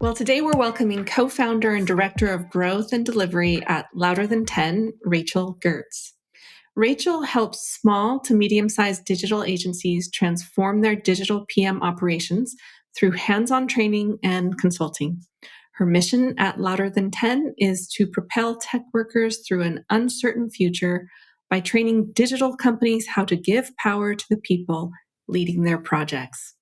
Well, today we're welcoming co-founder and director of growth and delivery at Louder Than 10, Rachel Gertz. Rachel helps small to medium-sized digital agencies transform their digital PM operations through hands-on training and consulting. Her mission at Louder Than 10 is to propel tech workers through an uncertain future by training digital companies how to give power to the people leading their projects.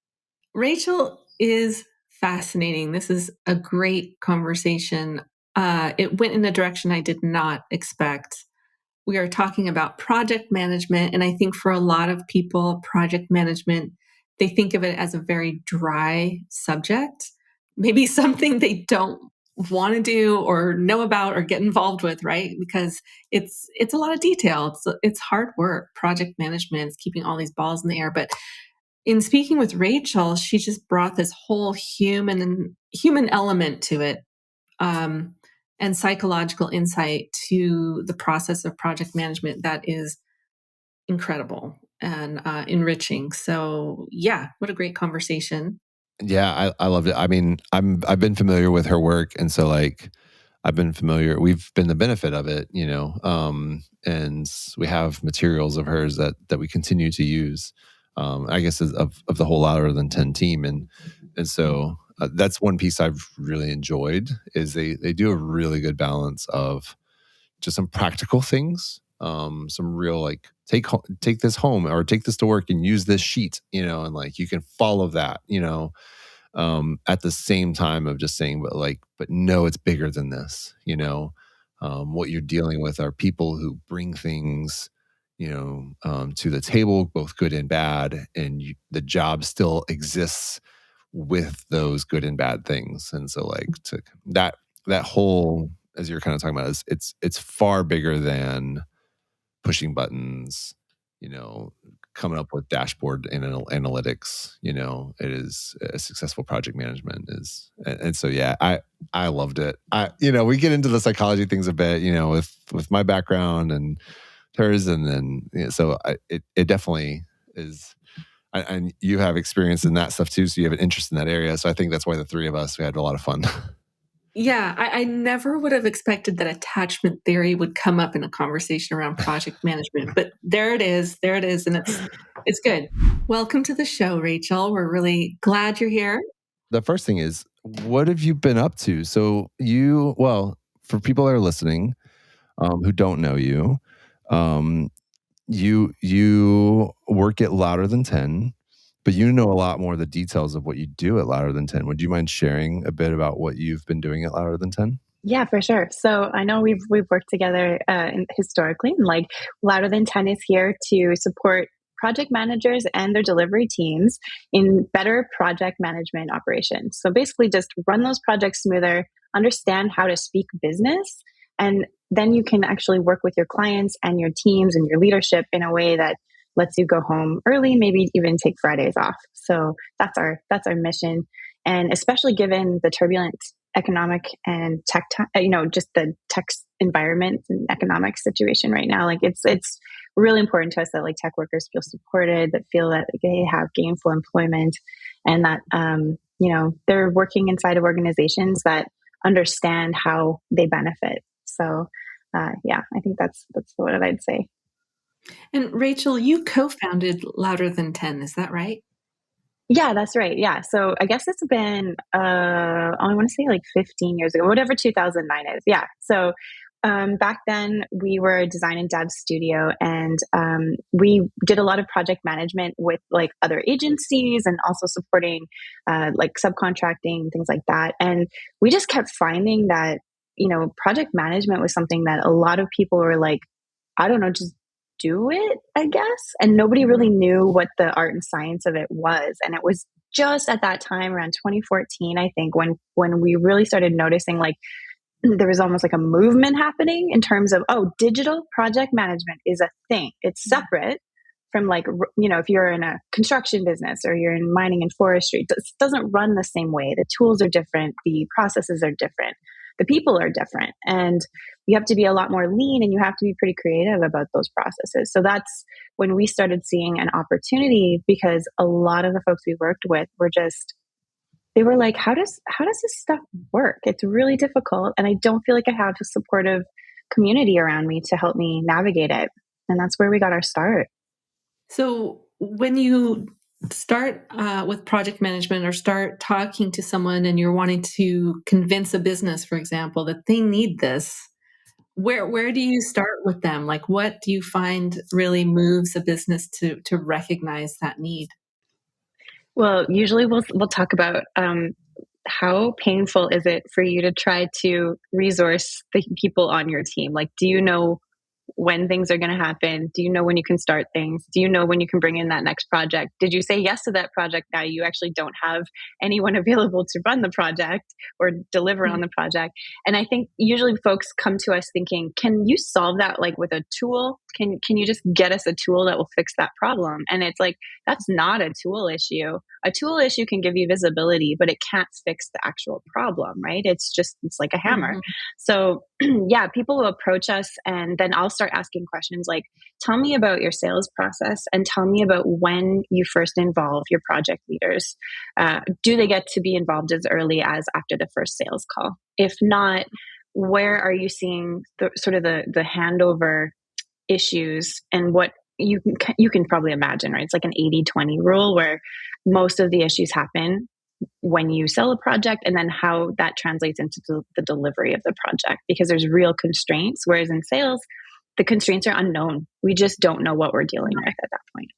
Rachel is fascinating. This is a great conversation. It went in a direction I did not expect. We are talking about project management. And I think for a lot of people, project management, they think of it as a very dry subject, maybe something they don't want to do or know about or get involved with, right? Because it's a lot of detail. It's hard work. Project management is keeping all these balls in the air. But in speaking with Rachel, she just brought this whole human element to it, um, and psychological insight to the process of project management that is incredible and enriching. So, yeah, what a great conversation. Yeah, I loved it. I mean, I've been familiar with her work, and so like I've been familiar. We've been the benefit of it, and we have materials of hers that we continue to use. I guess of the whole Louder Than 10 team, and so that's one piece I've really enjoyed is they do a really good balance of just some practical things, some real like take this home or take this to work and use this sheet, and like you can follow that, at the same time of just saying, but no, it's bigger than this, what you're dealing with are people who bring things, to the table, both good and bad, and the job still exists with those good and bad things. And so like to that whole, as you're kind of talking about, is it's far bigger than pushing buttons, coming up with dashboard and analytics. It is a successful project management is, and so yeah, I loved it. We get into the psychology things a bit, with my background and hers, and then so it definitely is. And you have experience in that stuff too, so you have an interest in that area. So I think that's why the three of us, we had a lot of fun. Yeah, I never would have expected that attachment theory would come up in a conversation around project management, but there it is, and it's good. Welcome to the show, Rachel. We're really glad you're here. The first thing is, what have you been up to? So for people that are listening, who don't know you, um, you work at Louder Than 10, but you know a lot more of the details of what you do at Louder Than 10. Would you mind sharing a bit about what you've been doing at Louder Than 10? Yeah, for sure. So I know we've worked together historically, and like Louder Than 10 is here to support project managers and their delivery teams in better project management operations. So basically, just run those projects smoother, understand how to speak business, and then you can actually work with your clients and your teams and your leadership in a way that lets you go home early, maybe even take Fridays off. So that's our mission, and especially given the turbulent economic and tech, just the tech environment and economic situation right now. Like it's really important to us that like tech workers feel supported, that feel that they have gainful employment, and that they're working inside of organizations that understand how they benefit. So I think that's what I'd say. And Rachel, you co-founded Louder Than 10, is that right? Yeah, that's right. Yeah. So I guess it's been, I want to say like 15 years ago, whatever 2009 is. Yeah. So back then we were a design and dev studio, and we did a lot of project management with like other agencies and also supporting like subcontracting, things like that. And we just kept finding that, project management was something that a lot of people were like, I don't know, just do it, I guess. And nobody really knew what the art and science of it was. And it was just at that time around 2014, I think, when we really started noticing like there was almost like a movement happening in terms of, oh, digital project management is a thing. It's separate from like, if you're in a construction business or you're in mining and forestry, it doesn't run the same way. The tools are different. The processes are different. The people are different. And you have to be a lot more lean, and you have to be pretty creative about those processes. So that's when we started seeing an opportunity, because a lot of the folks we worked with were just they were like, how does this stuff work? It's really difficult, and I don't feel like I have a supportive community around me to help me navigate it. And that's where we got our start. So when you start with project management or start talking to someone and you're wanting to convince a business, for example, that they need this, where do you start with them? Like, what do you find really moves a business to recognize that need? Well, usually we'll talk about how painful is it for you to try to resource the people on your team? Like, do you know when things are going to happen? Do you know when you can start things? Do you know when you can bring in that next project? Did you say yes to that project? Now you actually don't have anyone available to run the project or deliver on Mhm. the project. And I think usually folks come to us thinking, can you solve that like with a tool? Can you just get us a tool that will fix that problem? And it's like, that's not a tool issue. A tool issue can give you visibility, but it can't fix the actual problem, right? It's like a hammer. Mhm. So yeah, people will approach us, and then I'll start asking questions like, tell me about your sales process and tell me about when you first involve your project leaders. Do they get to be involved as early as after the first sales call? If not, where are you seeing the handover issues, and what you can probably imagine, right? It's like an 80-20 rule where most of the issues happen when you sell a project, and then how that translates into the delivery of the project, because there's real constraints, whereas in sales the constraints are unknown. We just don't know what we're dealing with at that point.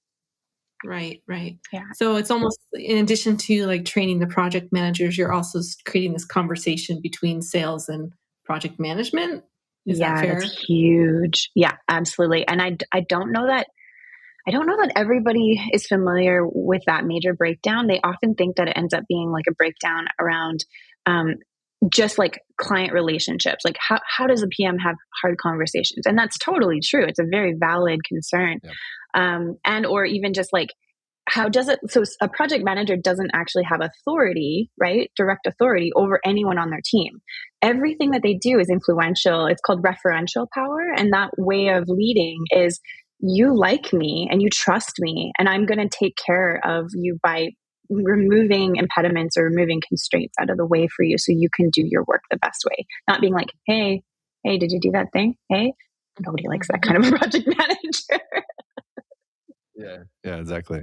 Right, right. Yeah. So it's almost in addition to like training the project managers, you're also creating this conversation between sales and project management. Is that Yeah, that's fair? huge. Yeah, absolutely. And I don't know that everybody is familiar with that major breakdown. They often think that it ends up being like a breakdown around um, just like client relationships. Like, how does a PM have hard conversations? And that's totally true. It's a very valid concern. Yeah. And or even just like, how does it, so a project manager doesn't actually have authority, right? Direct authority over anyone on their team. Everything that they do is influential. It's called referential power. And that way of leading is, you like me and you trust me, and I'm going to take care of you by removing impediments or removing constraints out of the way for you so you can do your work the best way. Not being like, hey, did you do that thing? Hey, nobody likes that kind of a project manager. Yeah. Yeah. Exactly.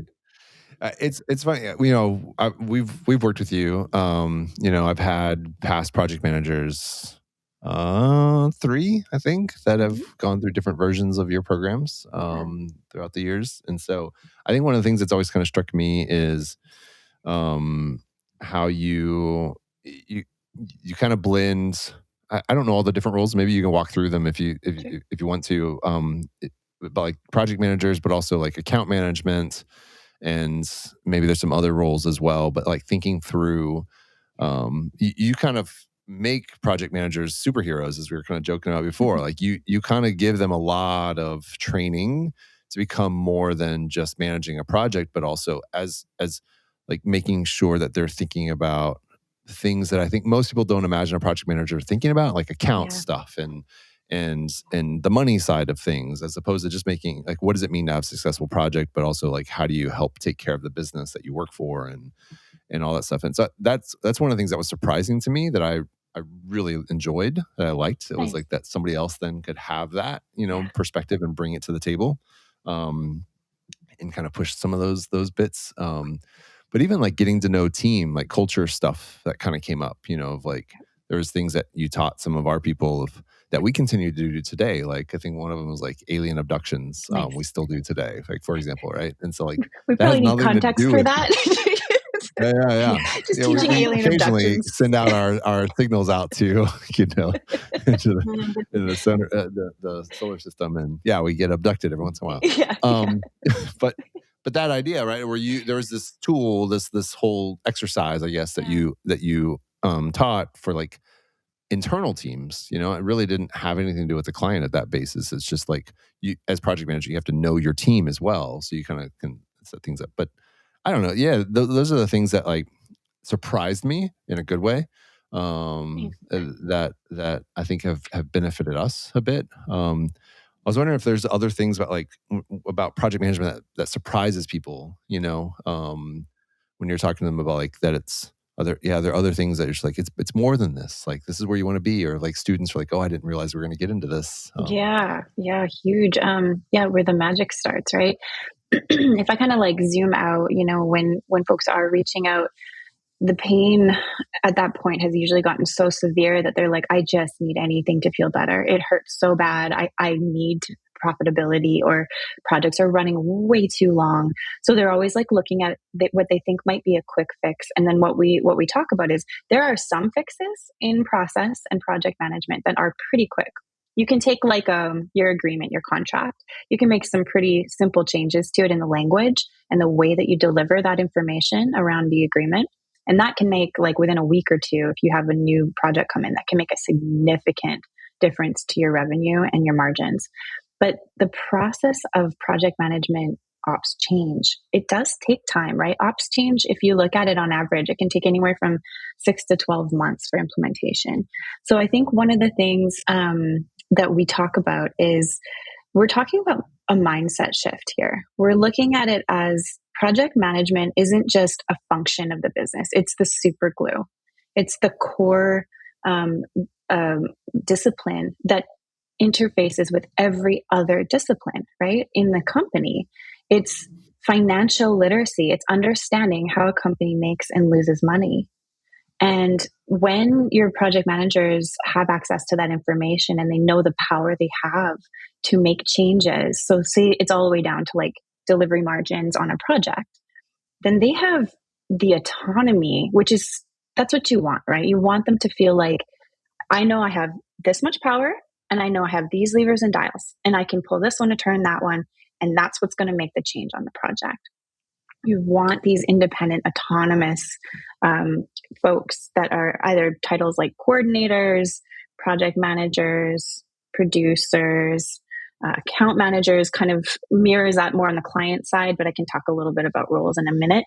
It's funny, we've worked with you. I've had past project managers, three, I think, that have Mhm. gone through different versions of your programs Yeah. throughout the years. And so I think one of the things that's always kind of struck me is how you you kind of blend. I don't know all the different roles. Maybe you can walk through them if you Sure. if you want to. But like project managers, but also like account management, and maybe there's some other roles as well. But like thinking through, you kind of make project managers superheroes, as we were kind of joking about before. Like you kind of give them a lot of training to become more than just managing a project, but also as like making sure that they're thinking about things that I think most people don't imagine a project manager thinking about, like account Yeah. stuff and the money side of things, as opposed to just making like, what does it mean to have a successful project, but also like, how do you help take care of the business that you work for and all that stuff. And so that's one of the things that was surprising to me, that I really enjoyed, that I liked. It was Nice. like that somebody else then could have that, Yeah. perspective and bring it to the table. And kind of push some of those bits. But even like getting to know team, like culture stuff that kind of came up, of like, there was things that you taught some of our people that we continue to do today. Like I think one of them was like alien abductions. We Nice. still do today, like for example, right? And so like We that has probably need nothing to context do for with that. yeah, yeah, yeah. Just Yeah, we, teaching we alien occasionally abductions. send out our signals out to into the Mhm. into the solar system, and yeah, we get abducted every once in a while. Yeah. Yeah. Um, but that idea, right, where there was this tool, this whole exercise, I guess, that Yeah. you taught for like internal teams. It really didn't have anything to do with the client at that basis. It's just like, you as project manager, you have to know your team as well, so you kind of can set things up. But I don't know. Yeah, those are the things that like surprised me in a good way. Nice. That I think have benefited us a bit. I was wondering if there's other things about like about project management that surprises people. When you're talking to them about like that, it's there are other things that you're just like, it's more than this. Like, this is where you want to be. Or like students are like, oh, I didn't realize we were going to get into this. Yeah, huge. Where the magic starts, right? If I kind of like zoom out, when folks are reaching out, the pain at that point has usually gotten so severe that they're like, I just need anything to feel better. It hurts so bad. I need profitability, or projects are running way too long. So they're always like looking at what they think might be a quick fix. And then what we talk about is there are some fixes in process and project management that are pretty quick. You can take like your agreement, your contract. You can make some pretty simple changes to it in the language and the way that you deliver that information around the agreement. And that can make, like, within a week or two, if you have a new project come in, that can make a significant difference to your revenue and your margins. But the process of project management ops change, it does take time, right? Ops change, if you look at it on average, it can take anywhere from 6 to 12 months for implementation. So I think one of the things that we talk about is we're talking about a mindset shift here. We're looking at it as project management isn't just a function of the business. It's the super glue. It's the core discipline that interfaces with every other discipline, right? In the company, it's financial literacy. It's understanding how a company makes and loses money. And when your project managers have access to that information and they know the power they have to make changes, so say it's all the way down to like delivery margins on a project, then they have the autonomy, that's what you want, right? You want them to feel like, I know I have this much power and I know I have these levers and dials and I can pull this one to turn that one. And that's what's going to make the change on the project. You want these independent, autonomous folks that are either titles like coordinators, project managers, producers, account managers. Kind of mirrors that more on the client side, but I can talk a little bit about roles in a minute.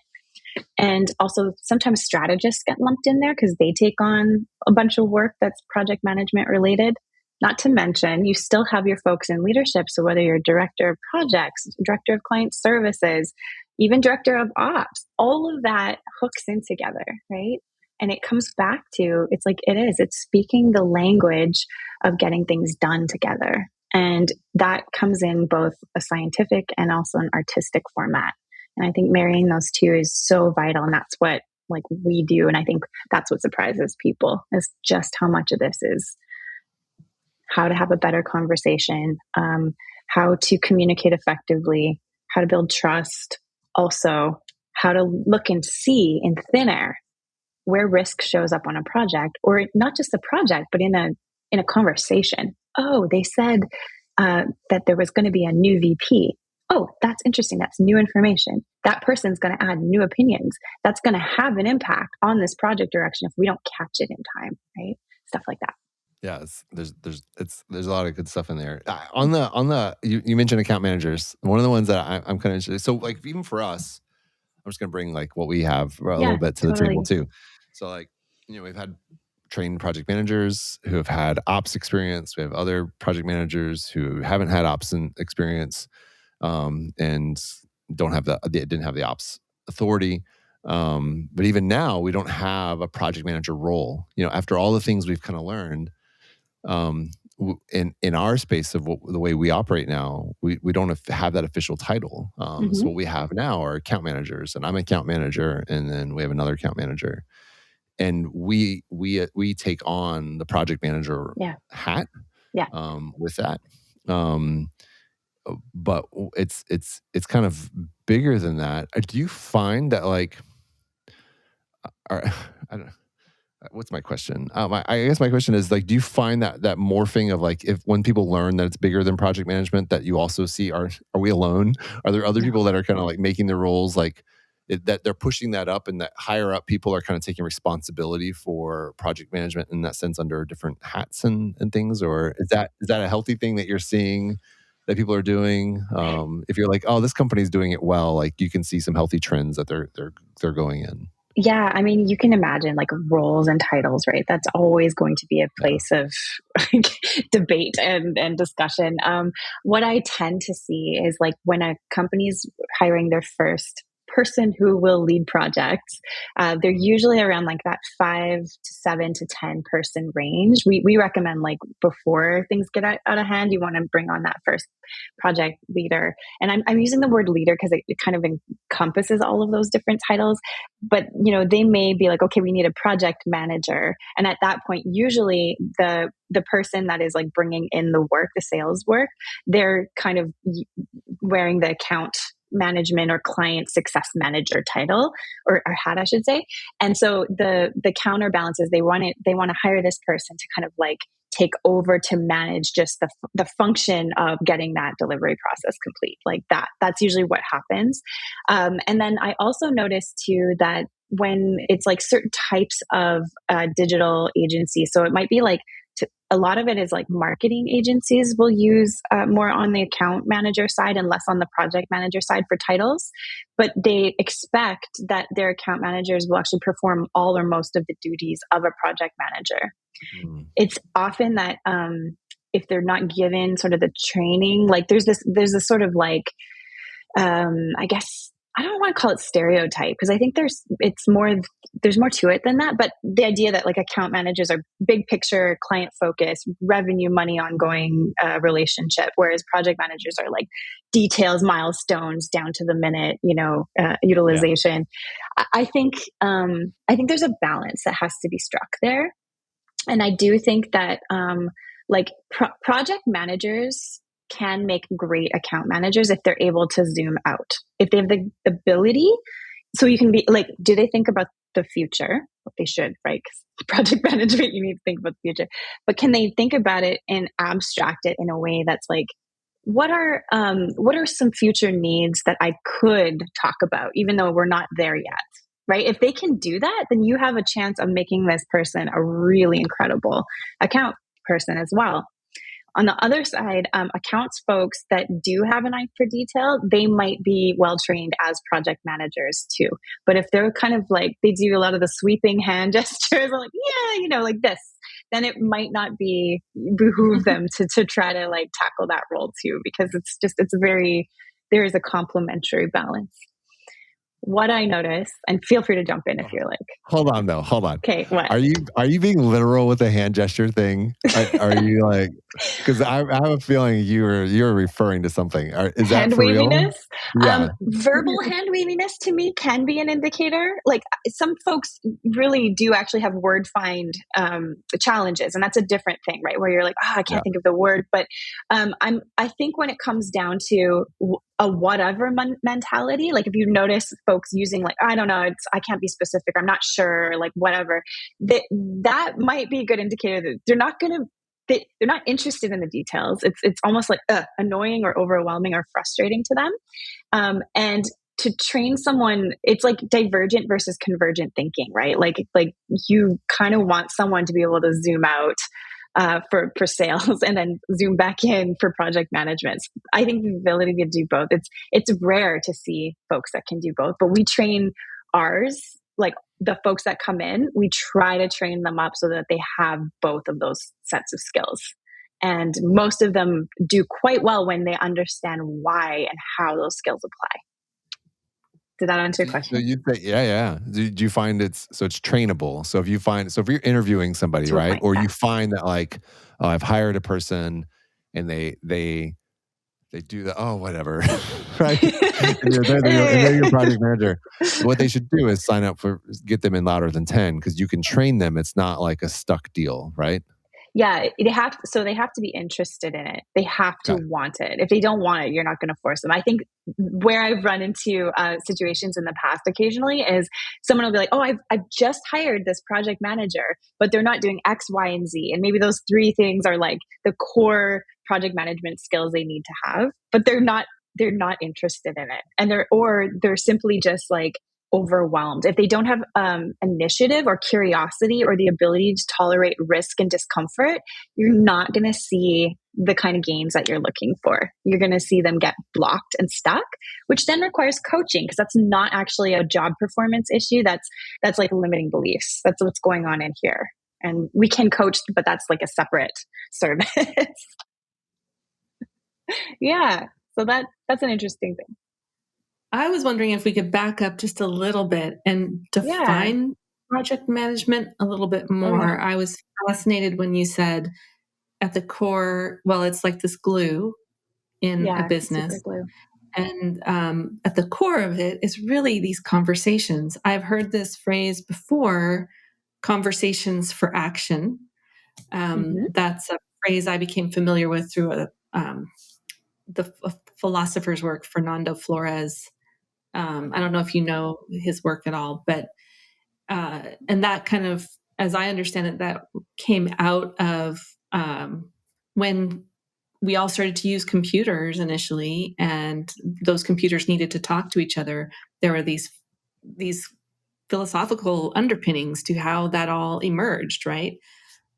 And also sometimes strategists get lumped in there because they take on a bunch of work that's project management related. Not to mention, you still have your folks in leadership. So whether you're director of projects, director of client services, even director of ops, all of that hooks in together, right? And it comes back to, it's speaking the language of getting things done together. And that comes in both a scientific and also an artistic format. And I think marrying those two is so vital. And that's what like we do. And I think that's what surprises people, is just how much of this is how to have a better conversation, how to communicate effectively, how to build trust, also how to look and see in thin air where risk shows up on a project, or not just a project, but in a conversation. Oh, they said that there was going to be a new VP. Oh, that's interesting. That's new information. That person's going to add new opinions. That's going to have an impact on this project direction if we don't catch it in time, right? Stuff like that. Yeah, there's a lot of good stuff in there. You mentioned account managers. One of the ones that I'm kind of interested. So like even for us, I'm just going to bring like what we have a little bit to the table too. So like, we've had trained project managers who have had ops experience. We have other project managers who haven't had ops experience, and didn't have the ops authority. But even now, we don't have a project manager role. After all the things we've kind of learned, in our space of the way we operate now, we don't have that official title. So what we have now are account managers, and I'm an account manager, and then we have another account manager, and we take on the project manager hat with that. But it's kind of bigger than that. Do you find that like, I don't know. What's my question? I guess my question is like, do you find that morphing of like, when people learn that it's bigger than project management, that you also see, are we alone? Are there other people that are kind of like making the roles like that they're pushing that up, and that higher up people are kind of taking responsibility for project management in that sense under different hats and things? Or is that a healthy thing that you're seeing that people are doing? If you're like, oh, this company's doing it well, like you can see some healthy trends that they're going in. Yeah, I mean, you can imagine like roles and titles, right? That's always going to be a place of debate and discussion. What I tend to see is like when a company's hiring their first person who will lead projects. They're usually around like that 5 to 7 to 10 person range. We recommend like before things get out of hand, you want to bring on that first project leader. And I'm using the word leader because it kind of encompasses all of those different titles. But, they may be like, okay, we need a project manager. And at that point, usually the person that is like bringing in the work, the sales work, they're kind of wearing the account management or client success manager title or hat, I should say. And so the counterbalance is they want to hire this person to kind of like take over to manage just the function of getting that delivery process complete. Like that's usually what happens. And then I also noticed too that when it's like certain types of digital agencies, so it might be like a lot of it is like marketing agencies will use more on the account manager side and less on the project manager side for titles, but they expect that their account managers will actually perform all or most of the duties of a project manager. It's often that if they're not given sort of the training, like there's this sort of like, I guess, I don't want to call it stereotype because I think there's more to it than that. But the idea that like account managers are big picture, client focused, revenue, money, ongoing relationship, whereas project managers are like details, milestones, down to the minute, utilization. Yeah. I think there's a balance that has to be struck there, and I do think that project managers can make great account managers if they're able to zoom out, if they have the ability. So you can be like, do they think about the future? Well, they should, right? Because project management, you need to think about the future. But can they think about it and abstract it in a way that's like, what are some future needs that I could talk about, even though we're not there yet? Right? If they can do that, then you have a chance of making this person a really incredible account person as well. On the other side, accounts folks that do have an eye for detail, they might be well trained as project managers too. But if they're kind of like, they do a lot of the sweeping hand gestures, like, yeah, like this, then it might not behoove them to try to like tackle that role too, because there is a complementary balance. What I notice, and feel free to jump in if you're like. Hold on. Okay, what? Are you being literal with the hand gesture thing? Are you like, because I have a feeling you're referring to something. Is that for real? Hand waviness? Yeah. Verbal hand waviness to me can be an indicator. Like some folks really do actually have word find challenges, and that's a different thing, right? Where you're like, I can't think of the word. But I think when it comes down to a whatever mentality, like if you notice folks using like, I don't know, I can't be specific, I'm not sure, like whatever, that might be a good indicator that they're not interested in the details. It's almost like annoying or overwhelming or frustrating to them. And to train someone, it's like divergent versus convergent thinking, right? Like you kind of want someone to be able to zoom out for sales and then zoom back in for project management. I think the ability to do both, it's rare to see folks that can do both, but we train ours, like the folks that come in, we try to train them up so that they have both of those sets of skills. And most of them do quite well when they understand why and how those skills apply. Did that answer your question? So you say, yeah. Do you find it's trainable? So if you're interviewing somebody, right? Or you find that like, I've hired a person and they do the, whatever, right? and they're your project manager. What they should do is get them in louder than 10 because you can train them. It's not like a stuck deal, right? Yeah, they have to be interested in it. They have to want it. If they don't want it, you're not going to force them. I think where I've run into situations in the past occasionally is someone will be like, I've just hired this project manager, but they're not doing X, Y, and Z. And maybe those 3 things are like the core project management skills they need to have, but they're not interested in it. And they're simply just like overwhelmed. If they don't have initiative or curiosity or the ability to tolerate risk and discomfort, you're not going to see the kind of gains that you're looking for. You're going to see them get blocked and stuck, which then requires coaching because that's not actually a job performance issue. That's like limiting beliefs. That's what's going on in here. And we can coach, but that's like a separate service. Yeah. So that's an interesting thing. I was wondering if we could back up just a little bit and Yeah. define project management a little bit Oh yeah. more. I was fascinated when you said at the core, well, it's like this glue in a Yeah. Super business. glue. And at the core of it is really these conversations. I've heard this phrase before, conversations for action. Mm-hmm. That's a phrase I became familiar with through the philosopher's work, Fernando Flores. I don't know if you know his work at all, but and that kind of, as I understand it, that came out of when we all started to use computers initially, and those computers needed to talk to each other. There were these philosophical underpinnings to how that all emerged, right?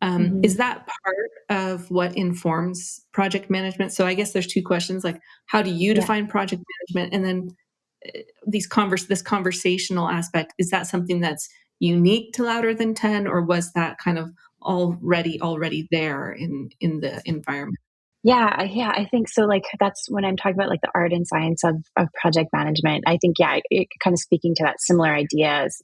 Mm-hmm. Is that part of what informs project management? So I guess there's two questions: like, how do you Yeah. define project management, and then this conversational aspect, is that something that's unique to Louder Than 10, or was that kind of already there in the environment? Yeah, I think so. Like that's when I'm talking about like the art and science of project management. I think yeah, it kind of speaking to that similar idea as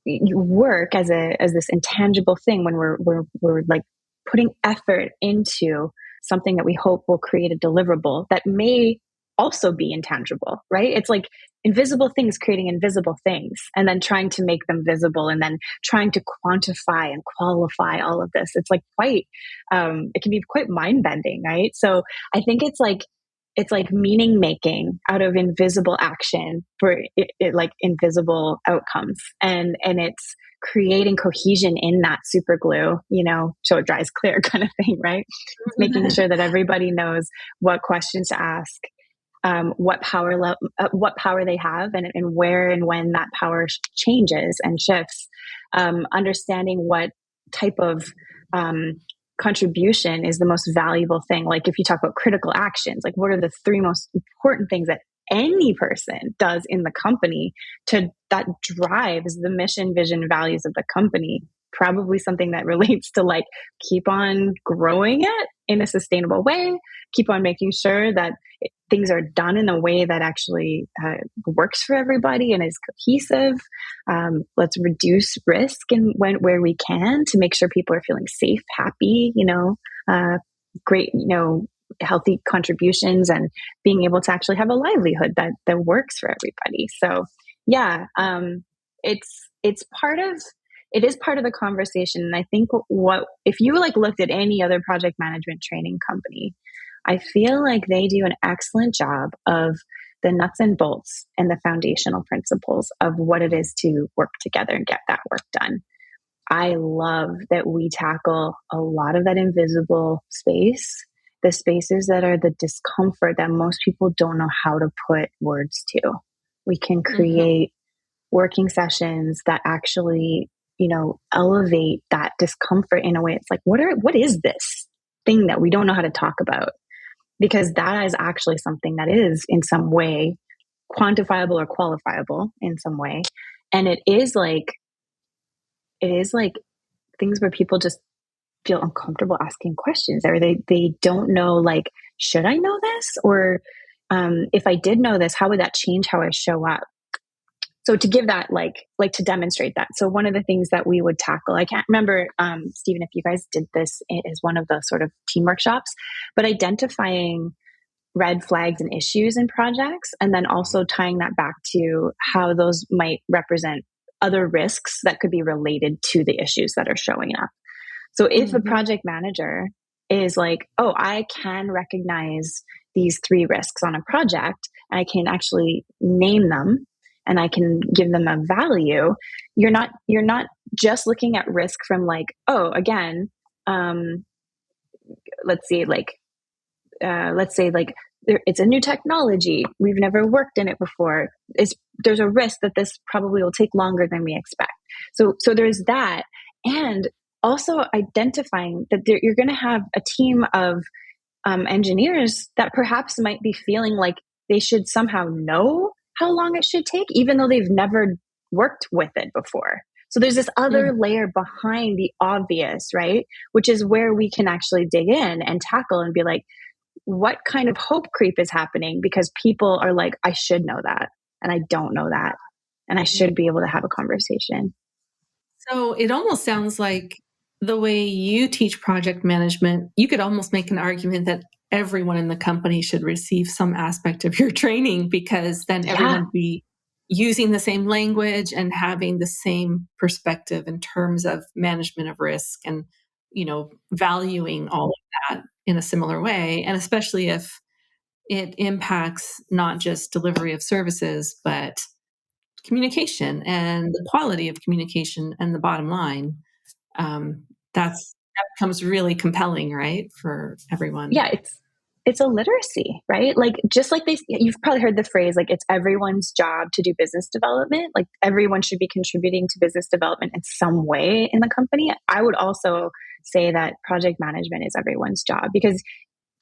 you work as this intangible thing when we're like putting effort into something that we hope will create a deliverable that may also be intangible, right? It's like invisible things creating invisible things and then trying to make them visible and then trying to quantify and qualify all of this. It's like quite it can be quite mind bending, right? So I think it's like meaning making out of invisible action for like invisible outcomes, and it's creating cohesion in that super glue, so it dries clear kind of thing, right? It's making sure that everybody knows what questions to ask, what power they have, and where and when that power changes and shifts, understanding what type of um, contribution is the most valuable thing. Like if you talk about critical actions, like what are the three most important things that any person does in the company to that drives the mission, vision, values of the company. Probably something that relates to like keep on growing it in a sustainable way, keep on making sure that things are done in a way that actually works for everybody and is cohesive. Let's reduce risk where we can to make sure people are feeling safe, happy, great, healthy contributions and being able to actually have a livelihood that works for everybody. So yeah, it's part of it is part of the conversation. And I think what if you like looked at any other project management training company, I feel like they do an excellent job of the nuts and bolts and the foundational principles of what it is to work together and get that work done. I love that we tackle a lot of that invisible space, the spaces that are the discomfort that most people don't know how to put words to. We can Mhm. create working sessions that actually, elevate that discomfort in a way. It's like, what is this thing that we don't know how to talk about? Because that is actually something that is in some way quantifiable or qualifiable in some way. And it is like things where people just feel uncomfortable asking questions, or they don't know, like, should I know this? Or if I did know this, how would that change how I show up? So to give that, like to demonstrate that. So one of the things that we would tackle, I can't remember, Stephen, if you guys did this as one of the sort of team workshops, but identifying red flags and issues in projects, and then also tying that back to how those might represent other risks that could be related to the issues that are showing up. So if a Mhm. project manager is like, oh, I can recognize these three risks on a project, and I can actually name them and I can give them a value, you're not just looking at risk from like, oh, again, um, let's see, let's say like it's a new technology, we've never worked in it before, there's a risk that this probably will take longer than we expect. So there's that. And also identifying that you're going to have a team of engineers that perhaps might be feeling like they should somehow know how long it should take, even though they've never worked with it before. So there's this other Mhm. layer behind the obvious, right? Which is where we can actually dig in and tackle and be like, what kind of hope creep is happening because people are like, I should know that and I don't know that and I should be able to have a conversation. So it almost sounds like the way you teach project management, you could almost make an argument that everyone in the company should receive some aspect of your training, because then everyone would be using the same language and having the same perspective in terms of management of risk and, valuing all of that in a similar way. And especially if it impacts not just delivery of services, but communication and the quality of communication and the bottom line. um, that becomes really compelling, right, for everyone. Yeah, it's a literacy, right? Like, just like you've probably heard the phrase, like, it's everyone's job to do business development. Like, everyone should be contributing to business development in some way in the company. I would also say that project management is everyone's job, because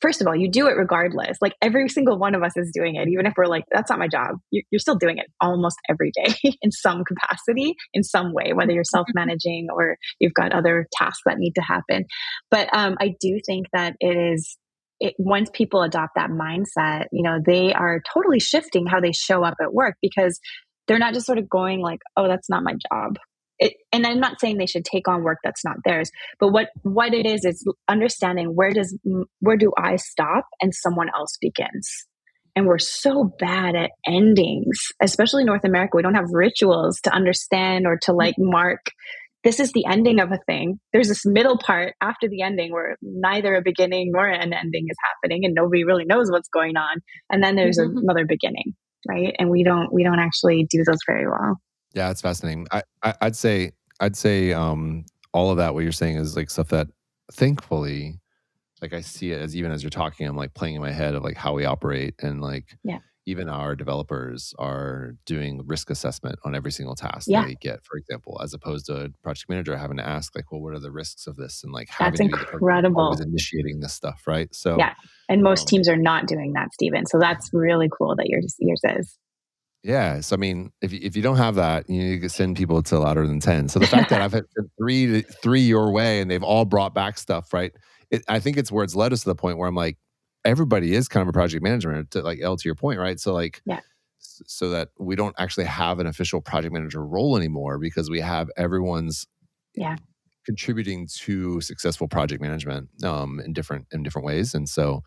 first of all, you do it regardless. Like, every single one of us is doing it. Even if we're like, that's not my job, you're still doing it almost every day in some capacity, in some way, whether you're self-managing or you've got other tasks that need to happen. But I do think that once people adopt that mindset, they are totally shifting how they show up at work, because they're not just sort of going like, oh, that's not my job. And I'm not saying they should take on work that's not theirs, but what it is understanding where do I stop and someone else begins. And we're so bad at endings, especially in North America. We don't have rituals to understand or to like mark, this is the ending of a thing. There's this middle part after the ending where neither a beginning nor an ending is happening and nobody really knows what's going on. And then there's another beginning, right? And we don't actually do those very well. Yeah, it's fascinating. I'd say all of that, what you're saying, is like stuff that thankfully, like, I see it as, even as you're talking, I'm like playing in my head of like how we operate, and like even our developers are doing risk assessment on every single task they get, for example, as opposed to a project manager having to ask like, well, what are the risks of this, and like having to be the person always initiating this stuff, right? So and most teams are not doing that, Stephen. So that's really cool that yours is. Yeah. So, I mean, if you don't have that, you need to send people to louder than 10. So the fact that I've had three your way and they've all brought back stuff, right? I think it's where it's led us to the point where I'm like, everybody is kind of a project manager, to like to your point, right? So like, so that we don't actually have an official project manager role anymore, because we have everyone's contributing to successful project management in different ways. And so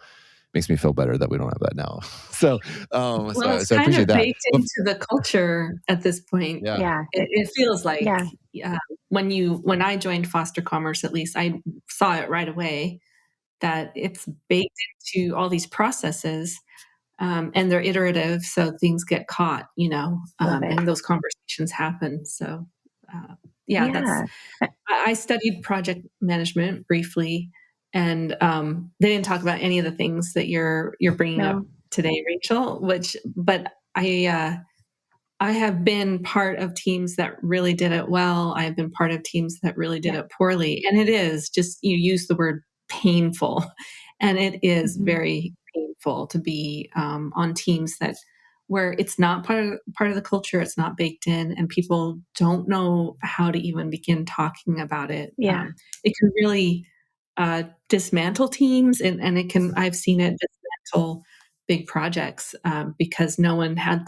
makes me feel better that we don't have that now. So, it's so I appreciate that. Baked into the culture at this point. It feels like when I joined Foster Commerce, at least I saw it right away that it's baked into all these processes, and they're iterative, so things get caught, and those conversations happen. So, I studied project management briefly. And they didn't talk about any of the things that you're bringing up today, Rachel. But I have been part of teams that really did it well. I have been part of teams that really did it poorly. And it is just, you use the word painful, and it is very painful to be on teams where it's not part of the culture, it's not baked in, and people don't know how to even begin talking about it. It can really dismantle teams, and I've seen it dismantle big projects because no one had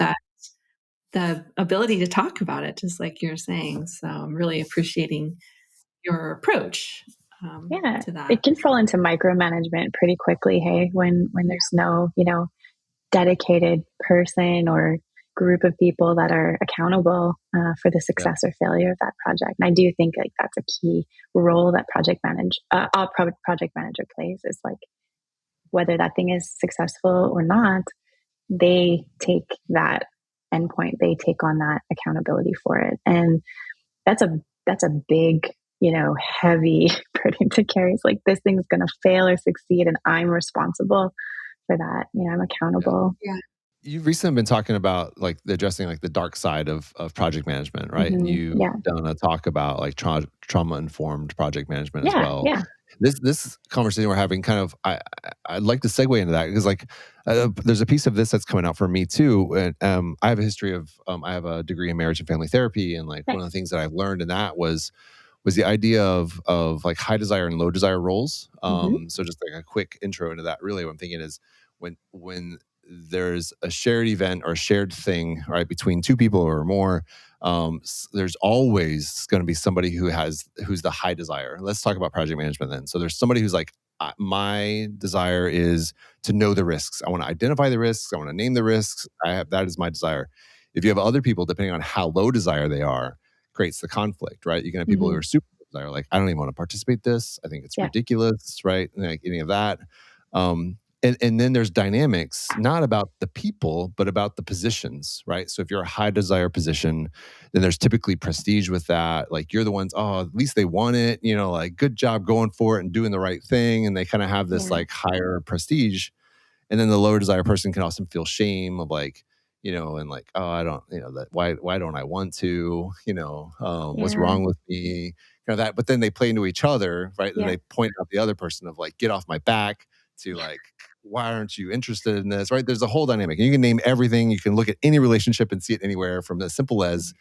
the ability to talk about it, just like you're saying. So I'm really appreciating your approach to that. It can fall into micromanagement pretty quickly, hey, when there's no, dedicated person or group of people that are accountable for the success or failure of that project. And I do think like that's a key role that project manager plays, is like, whether that thing is successful or not, they take that endpoint, they take on that accountability for it. And that's a big, heavy burden to carry. It's like, this thing's going to fail or succeed, and I'm responsible for that. I'm accountable. You've recently been talking about like addressing like the dark side of project management, right? And you've done a talk about like trauma-informed project management as well. This conversation we're having, kind of, I'd like to segue into that, because like there's a piece of this that's coming out for me too. And I have a history of I have a degree in marriage and family therapy, and like one of the things that I've learned in that was was the idea of like high desire and low desire roles. Mm-hmm. So just like a quick intro into that. Really, what I'm thinking is when there's a shared event or a shared thing, right, between two people or more, there's always going to be somebody who's the high desire. Let's talk about project management then. So there's somebody who's like, my desire is to know the risks. I want to identify the risks. I want to name the risks. That is my desire. If you have other people, depending on how low desire they are, creates the conflict, right? You can have people who are super desire, like, I don't even want to participate this. I think it's ridiculous, right? Like any of that. And then there's dynamics, not about the people, but about the positions, right? So if you're a high desire position, then there's typically prestige with that. Like you're the ones, oh, at least they want it, like good job going for it and doing the right thing. And they kind of have this like higher prestige. And then the lower desire person can also feel shame of like, and like, oh, I don't, that why don't I want to, what's wrong with me, that. But then they play into each other, right? And they point out the other person of like, get off my back, to like, why aren't you interested in this, right? There's a whole dynamic. And you can name everything. You can look at any relationship and see it anywhere, from as simple as,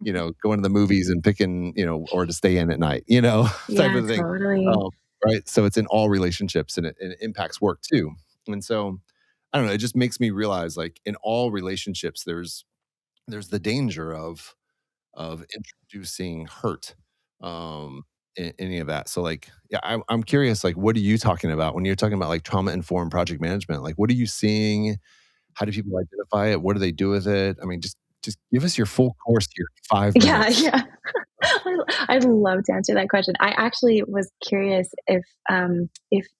going to the movies and picking, or to stay in at night, type of thing. Totally. Right. So it's in all relationships, and it impacts work too. And so, I don't know, it just makes me realize, like, in all relationships, there's the danger of introducing hurt, in any of that. So like, yeah, I'm curious, like, what are you talking about when you're talking about like trauma-informed project management? Like, what are you seeing? How do people identify it? What do they do with it? I mean, just give us your full course here, 5 minutes. Yeah. I'd love to answer that question. I actually was curious if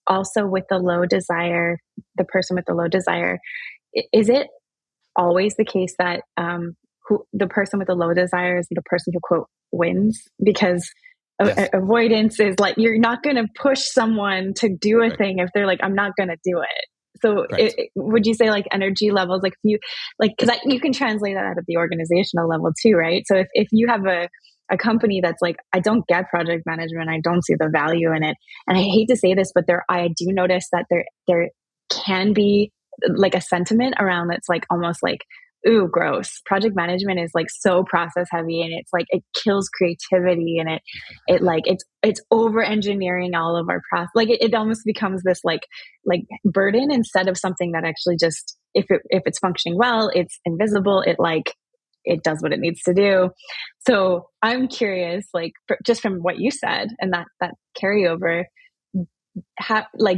also with the low desire, the person with the low desire, is it always the case that the person with the low desire is the person who, quote, wins? Because avoidance is like, you're not going to push someone to do a thing if they're like, I'm not going to do it. So would you say like energy levels, like if you like, because you can translate that at the organizational level too, right? So if you have a company that's like, I don't get project management, I don't see the value in it, and I hate to say this, but I do notice that there can be like a sentiment around that's like almost like, ooh, gross. Project management is like so process heavy, and it's like it kills creativity, and it like it's over engineering all of our process. Like it almost becomes this like burden instead of something that actually just, if it's functioning well, it's invisible. It does what it needs to do. So I'm curious, like, just from what you said and that carryover,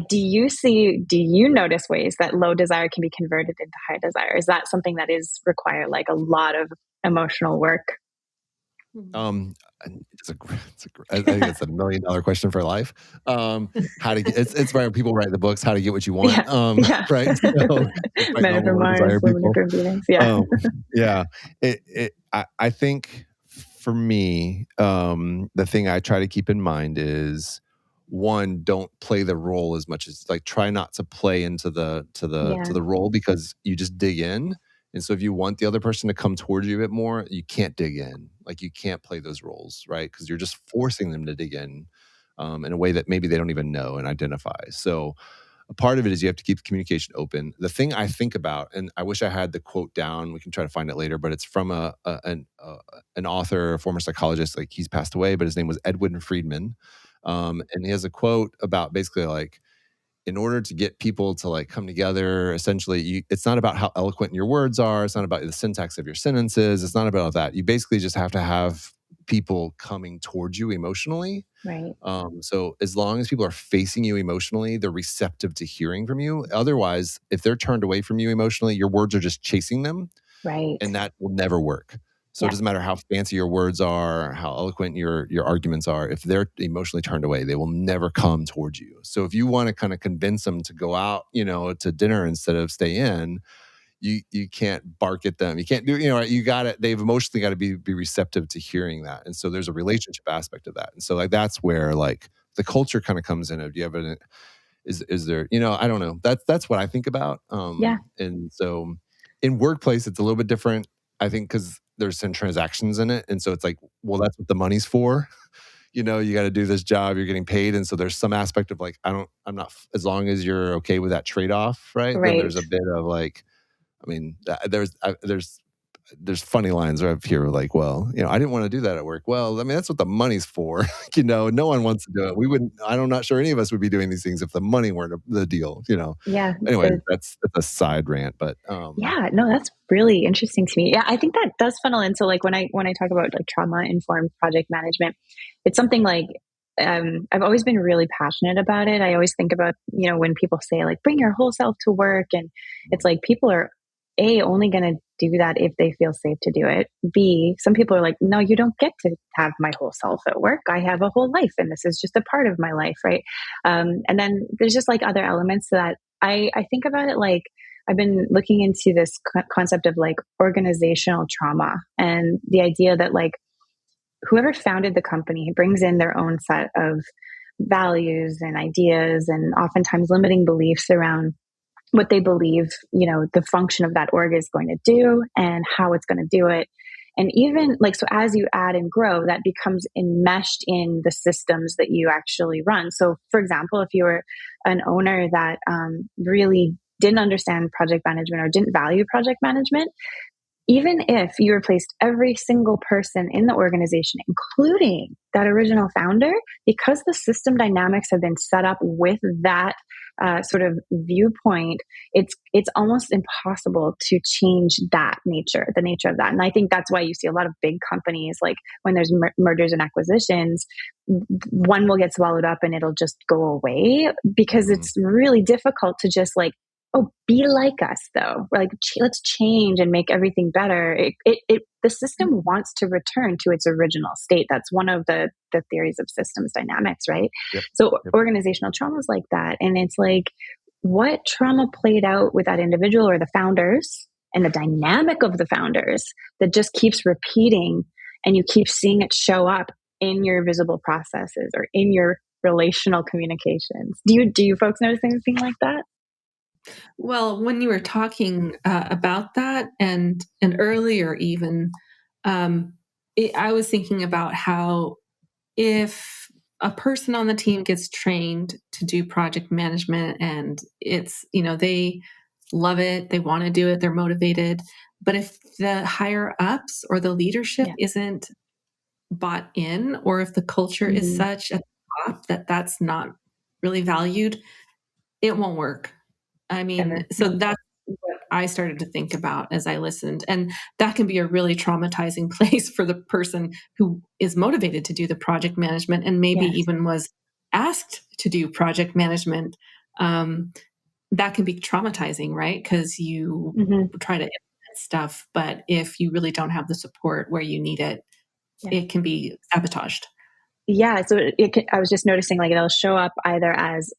do you notice ways that low desire can be converted into high desire? Is that something that is require like a lot of emotional work? I think it's $1 million question for life. How to get, it's why people write the books, How to Get What You Want. Right. So, Men are from Mars, women are from Venus. I think for me, the thing I try to keep in mind is, one, don't play the role as much as, like, try not to play into the role, because you just dig in. And so if you want the other person to come towards you a bit more, you can't dig in. Like, you can't play those roles, right? Because you're just forcing them to dig in a way that maybe they don't even know and identify. So a part of it is you have to keep the communication open. The thing I think about, and I wish I had the quote down, we can try to find it later, but it's from an author, a former psychologist. Like, he's passed away, but his name was Edwin Friedman. And he has a quote about basically like, in order to get people to like come together, essentially, it's not about how eloquent your words are. It's not about the syntax of your sentences. It's not about that. You basically just have to have people coming towards you emotionally. Right. So as long as people are facing you emotionally, they're receptive to hearing from you. Otherwise, if they're turned away from you emotionally, your words are just chasing them. Right. And that will never work. So it doesn't matter how fancy your words are, how eloquent your arguments are. If they're emotionally turned away, they will never come towards you. So if you want to kind of convince them to go out, to dinner instead of stay in, you can't bark at them. You can't do, they've emotionally got to be receptive to hearing that. And so there's a relationship aspect of that. And so like, that's where like the culture kind of comes in. Do you have is there, I don't know. That's what I think about. And so in workplace, it's a little bit different, I think, because there's some transactions in it. And so it's like, well, that's what the money's for. You got to do this job, you're getting paid. And so there's some aspect of like, I'm not, as long as you're okay with that trade-off, right? Then there's a bit of like, I mean, there's there's funny lines right up here like, well, I didn't want to do that at work. Well, I mean, that's what the money's for. No one wants to do it. We wouldn't, I'm not sure any of us would be doing these things if the money weren't the deal, Yeah. Anyway, that's a side rant, but yeah, no, that's really interesting to me. Yeah, I think that does funnel into like when I talk about like trauma informed project management, it's something like I've always been really passionate about it. I always think about, when people say like, bring your whole self to work. And it's like, people are only going to do that if they feel safe to do it. B, some people are like, no, you don't get to have my whole self at work. I have a whole life and this is just a part of my life. Right. And then there's just like other elements that I think about it. Like I've been looking into this concept of like organizational trauma and the idea that like, whoever founded the company brings in their own set of values and ideas and oftentimes limiting beliefs around what they believe, the function of that org is going to do and how it's going to do it. And even like, so as you add and grow, that becomes enmeshed in the systems that you actually run. So for example, if you were an owner that really didn't understand project management or didn't value project management, even if you replaced every single person in the organization, including that original founder, because the system dynamics have been set up with that sort of viewpoint, it's almost impossible to change the nature of that. And I think that's why you see a lot of big companies, like when there's mergers and acquisitions, one will get swallowed up and it'll just go away because it's really difficult to just like, oh, be like us though. Like, let's change and make everything better. The system wants to return to its original state. That's one of the theories of systems dynamics, right? Yep. So organizational trauma is like that. And it's like, what trauma played out with that individual or the founders and the dynamic of the founders that just keeps repeating and you keep seeing it show up in your visible processes or in your relational communications. Do you folks notice anything like that? Well, when you were talking about that, and earlier even, I was thinking about how if a person on the team gets trained to do project management, and it's they love it, they want to do it, they're motivated, but if the higher ups or the leadership isn't bought in, or if the culture is such at the top that that's not really valued, it won't work. I mean, so that's what I started to think about as I listened. And that can be a really traumatizing place for the person who is motivated to do the project management and maybe even was asked to do project management. That can be traumatizing, right? Because you try to implement stuff, but if you really don't have the support where you need it, it can be sabotaged. Yeah, so I was just noticing, like it'll show up either as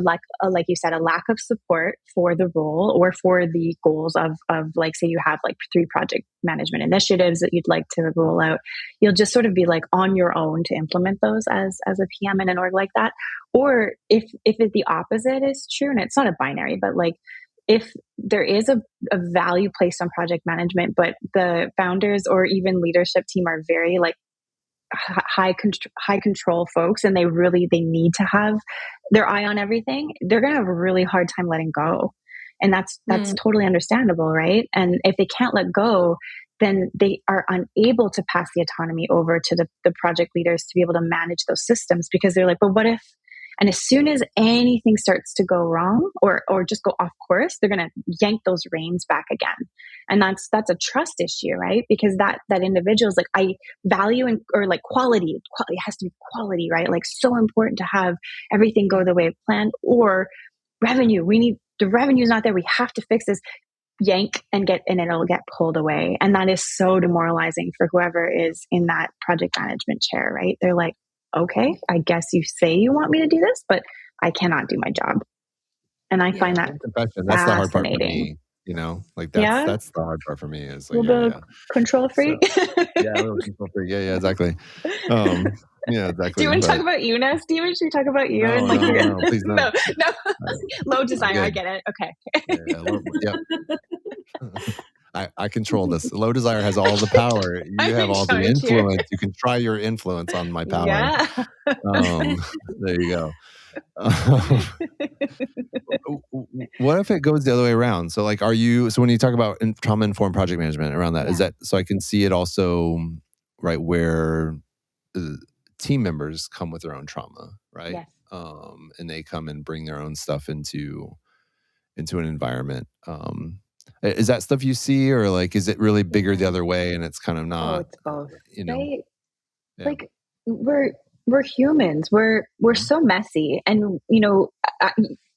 like you said, a lack of support for the role or for the goals of like, say you have like 3 project management initiatives that you'd like to roll out. You'll just sort of be like on your own to implement those as a PM in an org like that. Or if the opposite is true, and it's not a binary, but like if there is a value placed on project management, but the founders or even leadership team are very like high control folks and they need to have their eye on everything, they're going to have a really hard time letting go. And that's totally understandable, right? And if they can't let go, then they are unable to pass the autonomy over to the project leaders to be able to manage those systems, because they're like, but what if? And as soon as anything starts to go wrong or just go off course, they're going to yank those reins back again. And that's a trust issue, right? Because that individual is like, I value or like quality. It has to be quality, right? Like so important to have everything go the way it planned. Or revenue. The revenue's not there. We have to fix this. Yank and it'll get pulled away. And that is so demoralizing for whoever is in that project management chair, right? They're like, okay, I guess you say you want me to do this, but I cannot do my job. And I find that that's the hard part for me. Like that's the hard part for me is like, control freak. So, a little control freak. Yeah, exactly. Exactly. Do you want to talk about you now, Steven? Should we talk about you? No, please no. No. Low desire, I get it. Okay. Yep. I control this. Low desire has all the power. You have all the influence. You can try your influence on my power. Yeah. There you go. what if it goes the other way around? So like, so when you talk about trauma-informed project management around that, is that, so I can see it also, right, where team members come with their own trauma, right? Yes. And they come and bring their own stuff into an environment. Is that stuff you see, or like, is it really bigger the other way and it's kind of not, it's both, right? Yeah. Like we're humans. We're so messy, and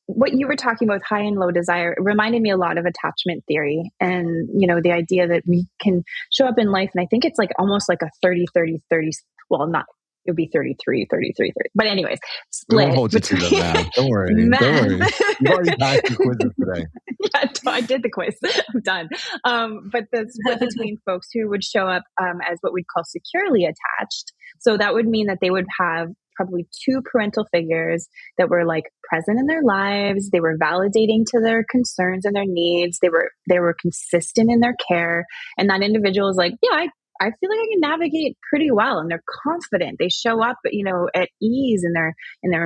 what you were talking about with high and low desire reminded me a lot of attachment theory, and the idea that we can show up in life, and I think it's like almost like a 30-30-30. Well, not, it would be 33-33-30. But anyways, split. We won't hold you to the math. Don't worry. Don't worry. You've already passed your quizzes today. Yeah, I did the quiz. I'm done. But the split between folks who would show up as what we'd call securely attached. So that would mean that they would have probably two parental figures that were like present in their lives. They were validating to their concerns and their needs. They were consistent in their care. And that individual is like, yeah, I feel like I can navigate pretty well, and they're confident. They show up, at ease in their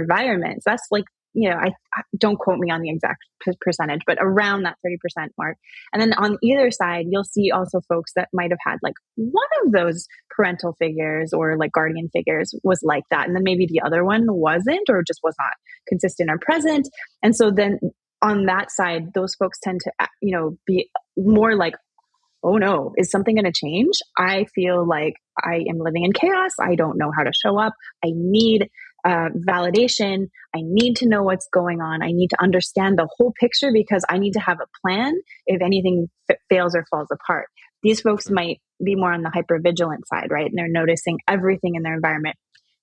environments. That's like, I don't quote me on the exact percentage, but around that 30% mark. And then on either side, you'll see also folks that might have had like one of those parental figures or like guardian figures was like that. And then maybe the other one wasn't, or just was not consistent or present. And so then on that side, those folks tend to, be more like, oh no, is something going to change? I feel like I am living in chaos. I don't know how to show up. I need validation. I need to know what's going on. I need to understand the whole picture because I need to have a plan if anything fails or falls apart. These folks might be more on the hypervigilant side, right? And they're noticing everything in their environment.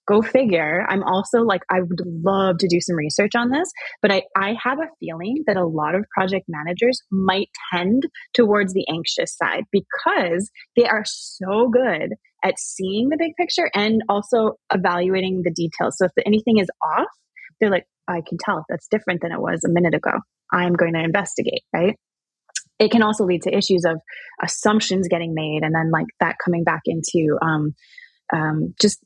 Go figure. I'm also like, I would love to do some research on this, but I have a feeling that a lot of project managers might tend towards the anxious side because they are so good at seeing the big picture and also evaluating the details. So if anything is off, they're like, I can tell that's different than it was a minute ago. I'm going to investigate, right? It can also lead to issues of assumptions getting made and then like that coming back into just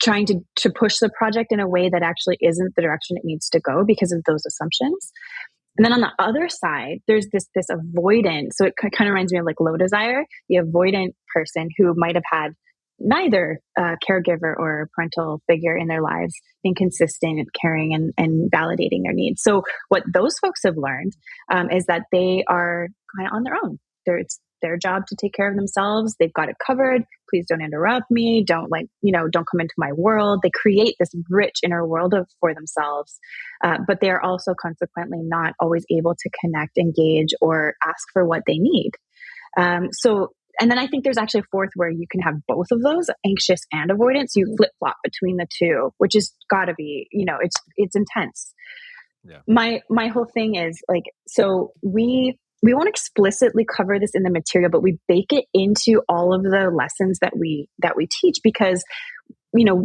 trying to push the project in a way that actually isn't the direction it needs to go because of those assumptions. And then on the other side, there's this avoidant. So it kind of reminds me of like low desire, the avoidant person who might have had neither caregiver or parental figure in their lives being consistent and caring and validating their needs. So what those folks have learned is that they are kind of on their own. It's their job to take care of themselves. They've got it covered. Please don't interrupt me. Don't don't come into my world. They create this rich inner world for themselves. But they are also consequently not always able to connect, engage, or ask for what they need. And then I think there's actually a fourth where you can have both of those, anxious and avoidance. You flip flop between the two, which has got to be, it's intense. Yeah. My whole thing is like, so we won't explicitly cover this in the material, but we bake it into all of the lessons that we teach because,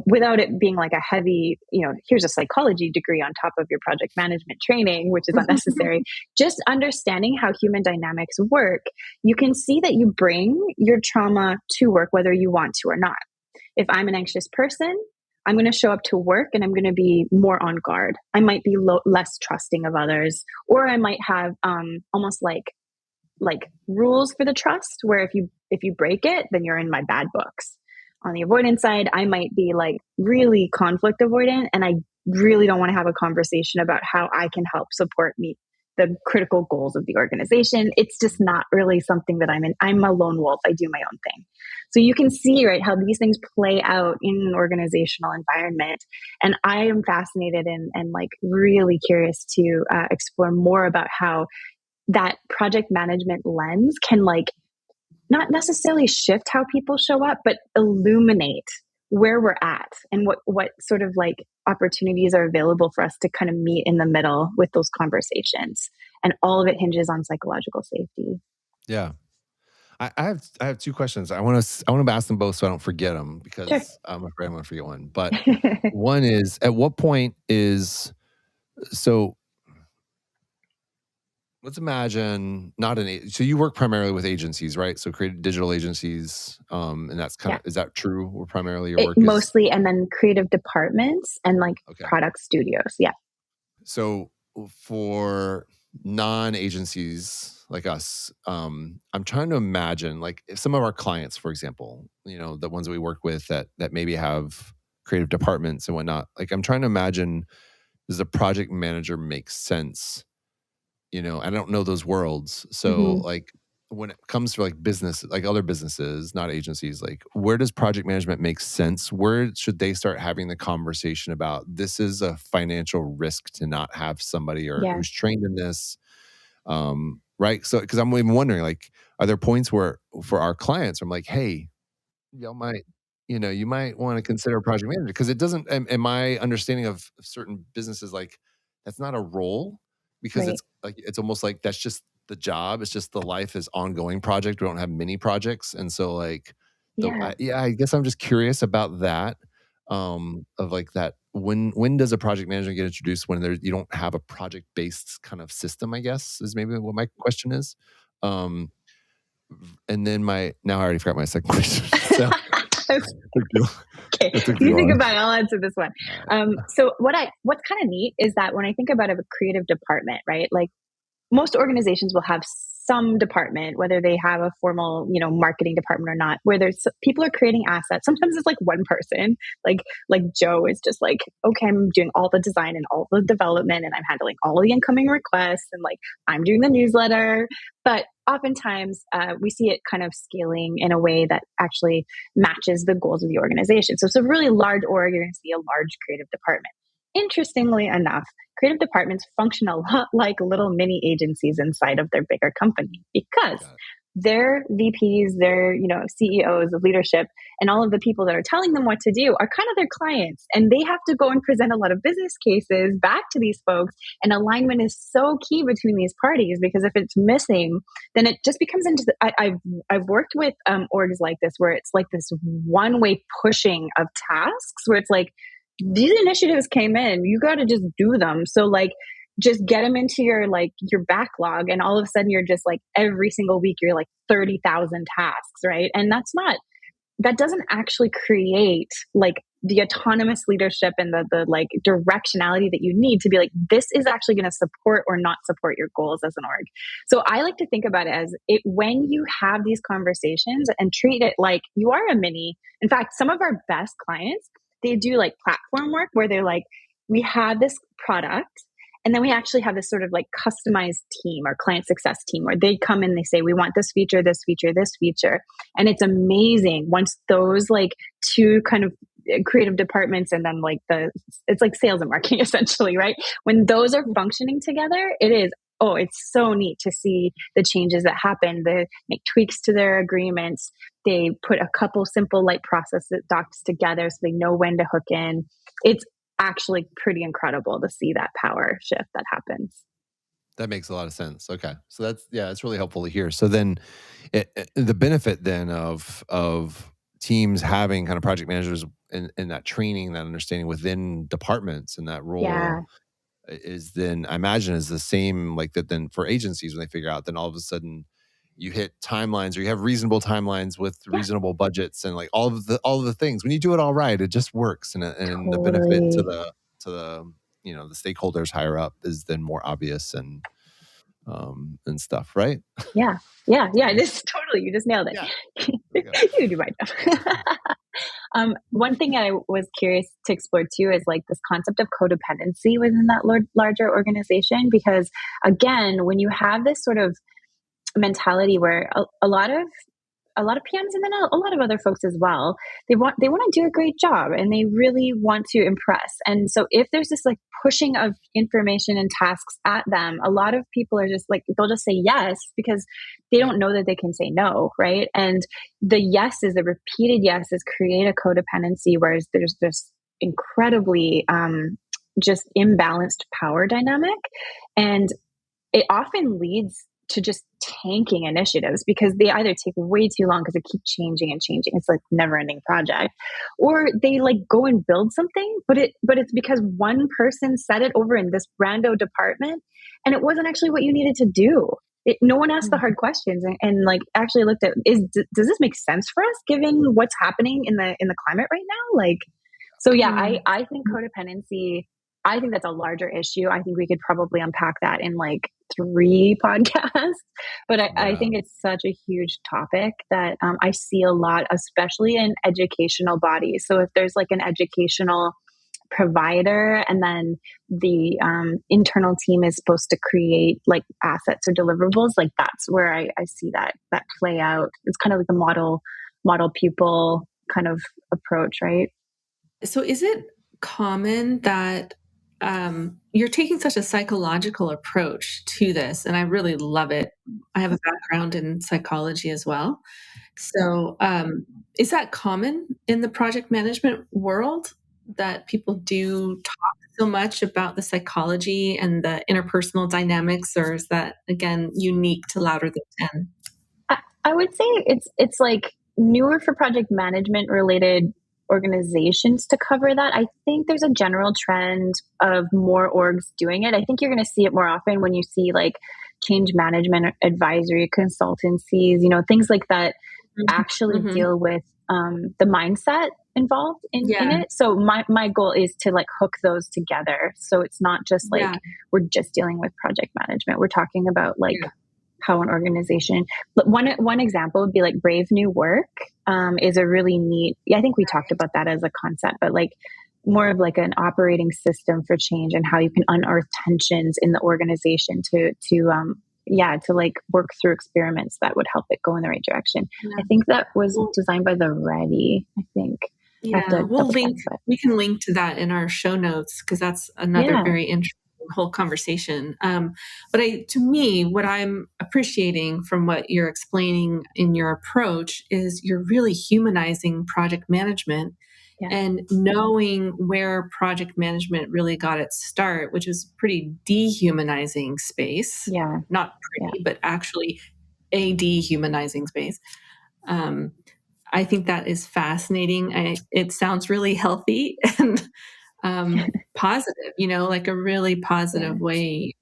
without it being like a heavy, here's a psychology degree on top of your project management training, which is unnecessary, just understanding how human dynamics work, you can see that you bring your trauma to work, whether you want to or not. If I'm an anxious person, I'm going to show up to work and I'm going to be more on guard. I might be less trusting of others, or I might have almost like rules for the trust, where if you break it, then you're in my bad books. On the avoidance side, I might be like really conflict avoidant, and I really don't want to have a conversation about how I can help support meet the critical goals of the organization. It's just not really something that I'm in. I'm a lone wolf. I do my own thing. So you can see, right, how these things play out in an organizational environment. And I am fascinated and like really curious to explore more about how that project management lens can like not necessarily shift how people show up, but illuminate where we're at and what sort of like opportunities are available for us to kind of meet in the middle with those conversations. And all of it hinges on psychological safety. Yeah. I have two questions. I want to ask them both so I don't forget them because Sure. I'm afraid I'm going to forget one. But one is, at what point so let's imagine so you work primarily with agencies, right? So creative digital agencies, and that's kind of, is that true? Or primarily your work is mostly, and then creative departments and like product studios. Yeah. So for non-agencies like us, I'm trying to imagine, like, if some of our clients, for example, the ones that we work with that maybe have creative departments and whatnot, like, I'm trying to imagine, does a project manager make sense? I don't know those worlds. So, Mm-hmm. like, when it comes to like business, like other businesses, not agencies, like, where does project management make sense? Where should they start having the conversation about, this is a financial risk to not have somebody or Yeah. who's trained in this? Right. So, because I'm even wondering, like, are there points where for our clients, I'm like, hey, y'all might, you might want to consider a project manager, because it doesn't, in my understanding of certain businesses, like, that's not a role, because Right. it's like, it's almost like that's just the job. It's just the life is ongoing project. We don't have mini projects. And so, like, Yeah. I guess I'm just curious about that, of like that, when does a project manager get introduced, when you don't have a project based kind of system, I guess, is maybe what my question is. Um, and then now I already forgot my second question. So Okay, it took too you think long. about it. I'll answer this one. So what's kind of neat is that when I think about a creative department, right? Like, most organizations will have some department, whether they have a formal, marketing department or not, where there's people are creating assets. Sometimes it's like one person, like Joe is just like, okay, I'm doing all the design and all the development, and I'm handling all the incoming requests, and like I'm doing the newsletter. But oftentimes we see it kind of scaling in a way that actually matches the goals of the organization. So it's a really large org, you're going to see a large creative department. Interestingly enough, creative departments function a lot like little mini agencies inside of their bigger company, because their VPs, their CEOs of leadership, and all of the people that are telling them what to do are kind of their clients, and they have to go and present a lot of business cases back to these folks. And alignment is so key between these parties, because if it's missing, then it just becomes into I've worked with orgs like this, where it's like this one way pushing of tasks, where it's like, these initiatives came in, you got to just do them. So like, just get them into your backlog, and all of a sudden you're just like, every single week you're like 30,000 tasks, right? And that doesn't actually create like the autonomous leadership and the like directionality that you need to be like, this is actually going to support or not support your goals as an org. So I like to think about it as when you have these conversations and treat it like you are a mini. In fact, some of our best clients, they do like platform work where they're like, we have this product, and then we actually have this sort of like customized team or client success team, where they come in, they say, we want this feature, this feature, this feature. And it's amazing once those like two kind of creative departments, and then like it's like sales and marketing essentially, right? When those are functioning together, it's so neat to see the changes that happen. They make tweaks to their agreements. They put a couple simple light process docs together so they know when to hook in. It's actually pretty incredible to see that power shift that happens. That makes a lot of sense. Okay. So it's really helpful to hear. So then the benefit then of teams having kind of project managers in that training, that understanding within departments in that role, Yeah. is then, I imagine, is the same like that then for agencies, when they figure out, then all of a sudden you hit timelines, or you have reasonable timelines with reasonable budgets, and like all of the things, when you do it all right, it just works, and the benefit to the the stakeholders higher up is then more obvious, and stuff, right? Yeah. Just totally, you just nailed it. Yeah. You do my job. One thing I was curious to explore too is like this concept of codependency within that larger organization, because again, when you have this sort of mentality where a lot of PMs, and then a lot of other folks as well, they want to do a great job, and they really want to impress. And so if there's this like pushing of information and tasks at them, a lot of people are just like, they'll just say yes because they don't know that they can say no, right? And the yeses, the repeated yeses, create a codependency, whereas there's this incredibly just imbalanced power dynamic, and it often leads to just tanking initiatives, because they either take way too long because they keep changing and changing. It's like never ending project, or they like go and build something, but it's because one person said it over in this rando department, and it wasn't actually what you needed to do. No one asked the hard questions and like actually looked at, does this make sense for us given what's happening in the climate right now? Like, so yeah, I think codependency, I think that's a larger issue. I think we could probably unpack that in like 3 podcasts, but I Yeah. think it's such a huge topic that I see a lot, especially in educational bodies. So if there's like an educational provider and then the internal team is supposed to create like assets or deliverables, like that's where I see that play out. It's kind of like the model pupil kind of approach, right? So is it common that you're taking such a psychological approach to this? And I really love it. I have a background in psychology as well. So is that common in the project management world that people do talk so much about the psychology and the interpersonal dynamics, or is that again unique to Louder Than 10? I would say it's like newer for project management related organizations to cover that. I think there's a general trend of more orgs doing it. I think you're going to see it more often when you see like change management advisory consultancies, things like that actually Mm-hmm. deal with the mindset involved in Yeah, it. So my goal is to like hook those together. So it's not just like yeah, we're just dealing with project management. We're talking about like yeah. how an organization. But one example would be like Brave New Work is a really neat. I think we talked about that as a concept, but like more of like an operating system for change and how you can unearth tensions in the organization to like work through experiments that would help it go in the right direction. Yeah. I think that was Well, designed by the Ready. I think I have yeah, to double check, but we can link to that in our show notes because that's another yeah, very interesting whole conversation. But to me, what I'm appreciating from what you're explaining in your approach is you're really humanizing project management yeah, and knowing where project management really got its start, which is pretty dehumanizing space, yeah, not yeah, pretty, but actually a dehumanizing space. Um, I think that is fascinating. It sounds really healthy and positive, like a really yeah, positive way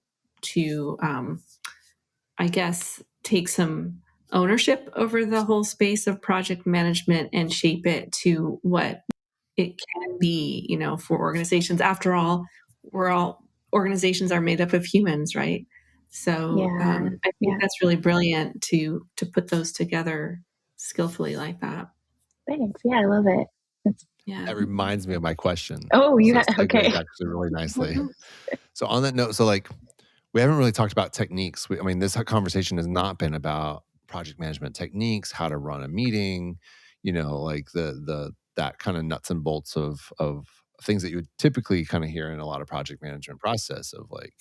to, I guess, take some ownership over the whole space of project management and shape it to what it can be, for organizations. After all, organizations are made up of humans, right? So yeah, I think yeah. that's really brilliant to put those together skillfully like that. Thanks. Yeah, I love it. It's, Yeah. That reminds me of my question. oh, So it okay. segues actually really What nicely. else? So on that note, so like we haven't really talked about techniques. I mean, this conversation has not been about project management techniques, how to run a meeting, like the that kind of nuts and bolts of things that you would typically kind of hear in a lot of project management process of like,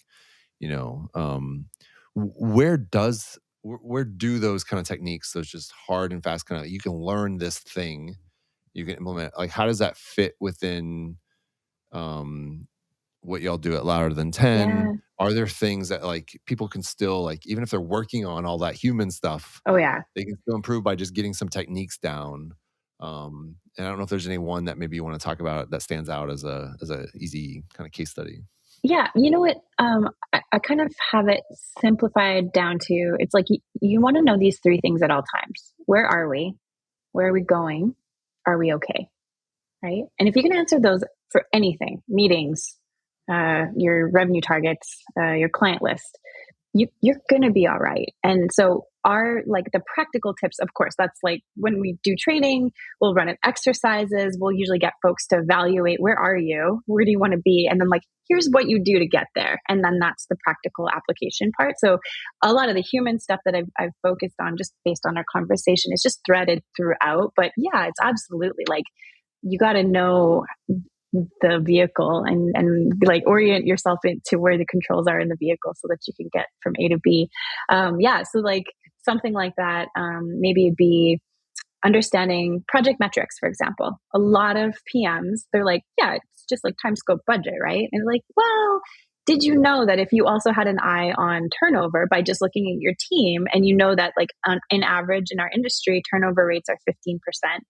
you know, um, where do those kind of techniques, those just hard and fast kind of you can learn this thing, you can implement, like how does that fit within um what y'all do at Louder Than 10? Yeah. Are there things that like people can still like, even if they're working on all that human stuff, Oh, yeah. they can still improve by just getting some techniques down? And I don't know if there's any one that maybe you want to talk about that stands out as a easy kind of case study. Yeah. You know what? I kind of have it simplified down to it's like you want to know these 3 things at all times. Where are we? Where are we going? Are we okay? Right. And if you can answer those for anything, meetings, your revenue targets, your client list, you're going to be all right. And so our like the practical tips, of course, that's like when we do training, we'll run it exercises. We'll usually get folks to evaluate, where are you? Where do you want to be? And then like, here's what you do to get there. And then that's the practical application part. So a lot of the human stuff that I've focused on just based on our conversation is just threaded throughout. But yeah, it's absolutely like, you got to know the vehicle and like orient yourself into where the controls are in the vehicle so that you can get from A to B. Yeah, so like something like that. Maybe it'd be understanding project metrics, for example. A lot of PMs, they're like, yeah, it's just like time, scope, budget, right? And like, well, did you know that if you also had an eye on turnover by just looking at your team, and you know that like in average in our industry, turnover rates are 15%,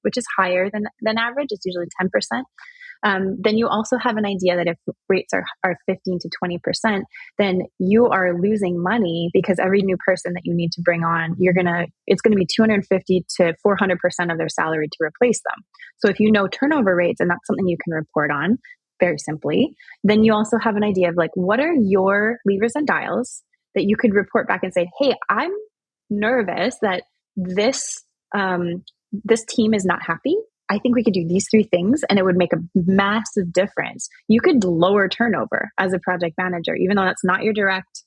which is higher than average. It's usually 10%. Then you also have an idea that if rates are 15 to 20%, then you are losing money because every new person that you need to bring on, it's going to be 250 to 400% of their salary to replace them. So if you know turnover rates, and that's something you can report on very simply, then you also have an idea of like, what are your levers and dials that you could report back and say, hey, I'm nervous that this this team is not happy. I think we could do these 3 things and it would make a massive difference. You could lower turnover as a project manager, even though that's not your direct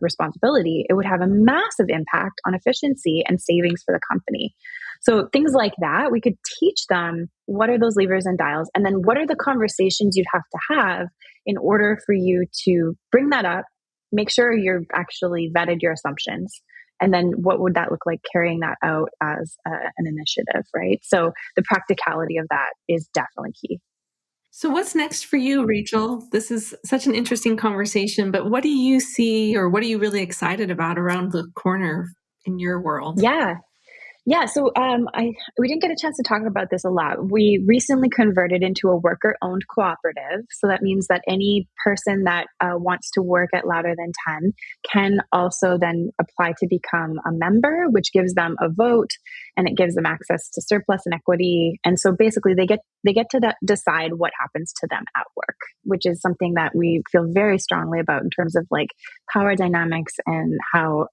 responsibility. It would have a massive impact on efficiency and savings for the company. So things like that, we could teach them what are those levers and dials, and then what are the conversations you'd have to have in order for you to bring that up, make sure you're actually vetted your assumptions. And then what would that look like carrying that out as an initiative, right? So the practicality of that is definitely key. So what's next for you, Rachel? This is such an interesting conversation, but what do you see or what are you really excited about around the corner in your world? Yeah. So we didn't get a chance to talk about this a lot. We recently converted into a worker-owned cooperative. So that means that any person that wants to work at Louder Than 10 can also then apply to become a member, which gives them a vote and it gives them access to surplus and equity. And so basically they get to decide what happens to them at work, which is something that we feel very strongly about in terms of like power dynamics and how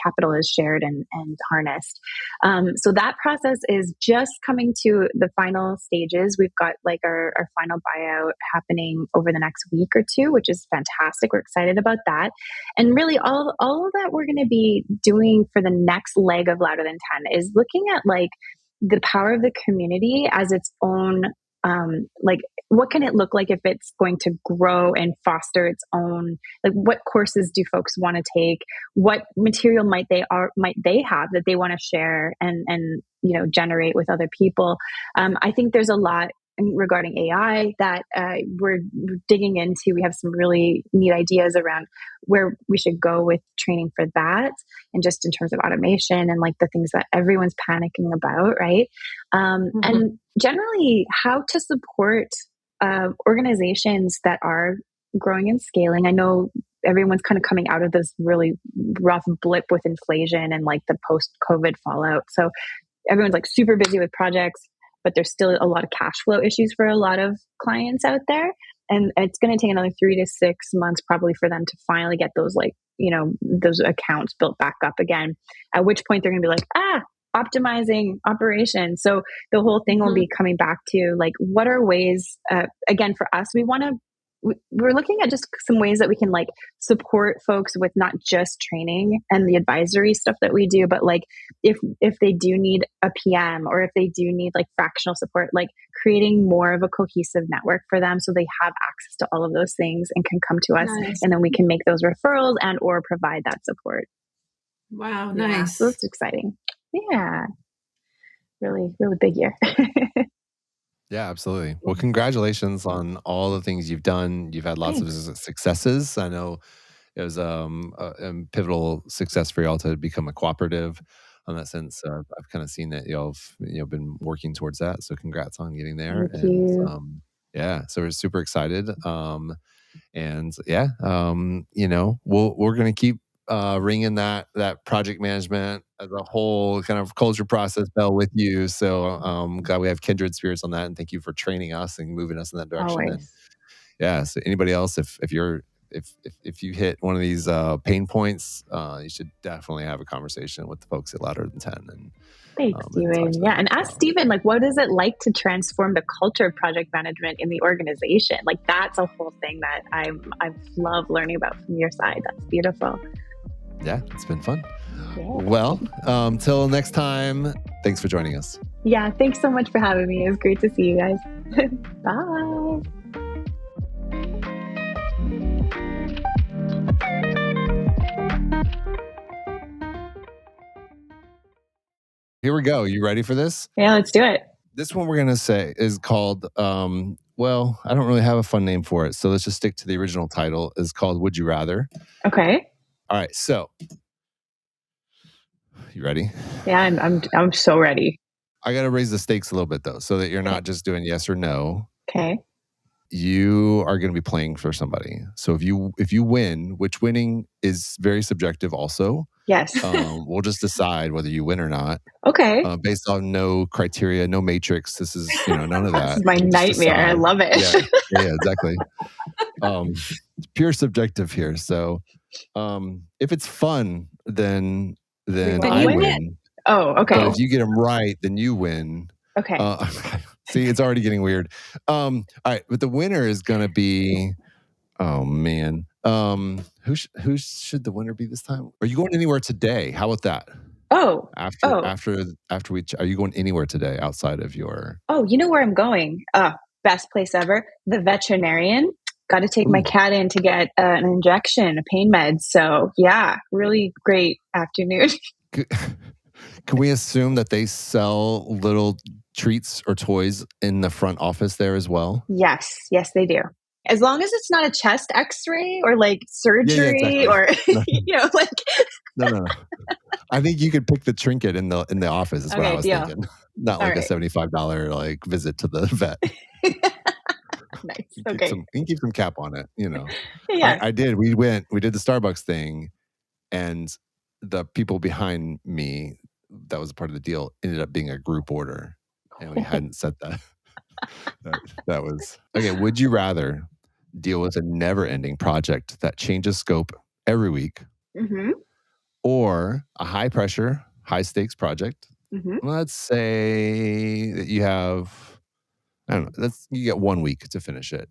capital is shared and harnessed. So that process is just coming to the final stages. We've got like our final buyout happening over the next week or 2, which is fantastic. We're excited about that. And really all that we're going to be doing for the next leg of Louder Than 10 is looking at like the power of the community as its own, like what can it look like if it's going to grow and foster its own, like what courses do folks want to take? What material might they have that they want to share and generate with other people? I think there's a lot regarding AI that we're digging into. We have some really neat ideas around where we should go with training for that, and just in terms of automation and like the things that everyone's panicking about, right? And generally how to support organizations that are growing and scaling. I know everyone's kind of coming out of this really rough blip with inflation and like the post-COVID fallout. So everyone's like super busy with projects, but there's still a lot of cash flow issues for a lot of clients out there. And it's going to take another 3 to 6 months probably for them to finally get those those accounts built back up again, at which point they're going to be like, optimizing operations. So the whole thing will be coming back to like, what are ways, again, for us, we're looking at just some ways that we can like support folks with not just training and the advisory stuff that we do, but like if they do need a PM or if they do need like fractional support, like creating more of a cohesive network for them so they have access to all of those things and can come to us. Nice. And then we can make those referrals and or provide that support. Wow, nice. So that's exciting. Yeah. Really, really big year. Yeah, absolutely. Well, congratulations on all the things you've done. You've had lots of successes. I know it was a pivotal success for y'all to become a cooperative. In that sense, I've kind of seen that y'all have been working towards that. So congrats on getting there. Thank you. So we're super excited. We're going to keep ringing that project management as a whole kind of culture process bell with you. So glad we have kindred spirits on that, and thank you for training us and moving us in that direction. Always. And so anybody else, if you hit one of these pain points, you should definitely have a conversation with the folks at Louder Than 10. And thanks, Steven. Yeah, and ask Steven, like, what is it like to transform the culture of project management in the organization? Like, that's a whole thing that I love learning about from your side. That's beautiful. Yeah, it's been fun. Yeah. Well, till next time, thanks for joining us. Yeah, thanks so much for having me. It was great to see you guys. Bye. Here we go. You ready for this? Yeah, let's do it. This one we're going to say is called, I don't really have a fun name for it. So let's just stick to the original title. It's called Would You Rather? Okay. All right. So you ready? Yeah, I'm so ready. I got to raise the stakes a little bit though, so that you're not just doing yes or no. Okay. You are going to be playing for somebody. So if you win, which winning is very subjective also. Yes. We'll just decide whether you win or not. Okay. Based on no criteria, no matrix. This is, none of that. This is my nightmare. I love it. Yeah, exactly. It's pure subjective here. So if it's fun, then I win. Oh, okay. But if you get them right, then you win. Okay. See, it's already getting weird. All right, but the winner is going to be. Oh man, who should the winner be this time? Are you going anywhere today? How about that? After we, are you going anywhere today outside of your? Oh, you know where I'm going? Best place ever, the veterinarian. Got to take my cat in to get an injection, a pain med. So yeah, really great afternoon. Can we assume that they sell little treats or toys in the front office there as well? Yes, they do. As long as it's not a chest X-ray or like surgery, exactly. or like. No. I think you could pick the trinket in the office. Is what I was thinking. Not like a $75 like visit to the vet. Nice. You can keep some cap on it. Yeah. I did. We did the Starbucks thing, and the people behind me, that was part of the deal, ended up being a group order, and we hadn't set that. that was okay. Would you rather deal with a never-ending project that changes scope every week, or a high-pressure, high-stakes project? Let's say that you have, I don't know, you get 1 week to finish it.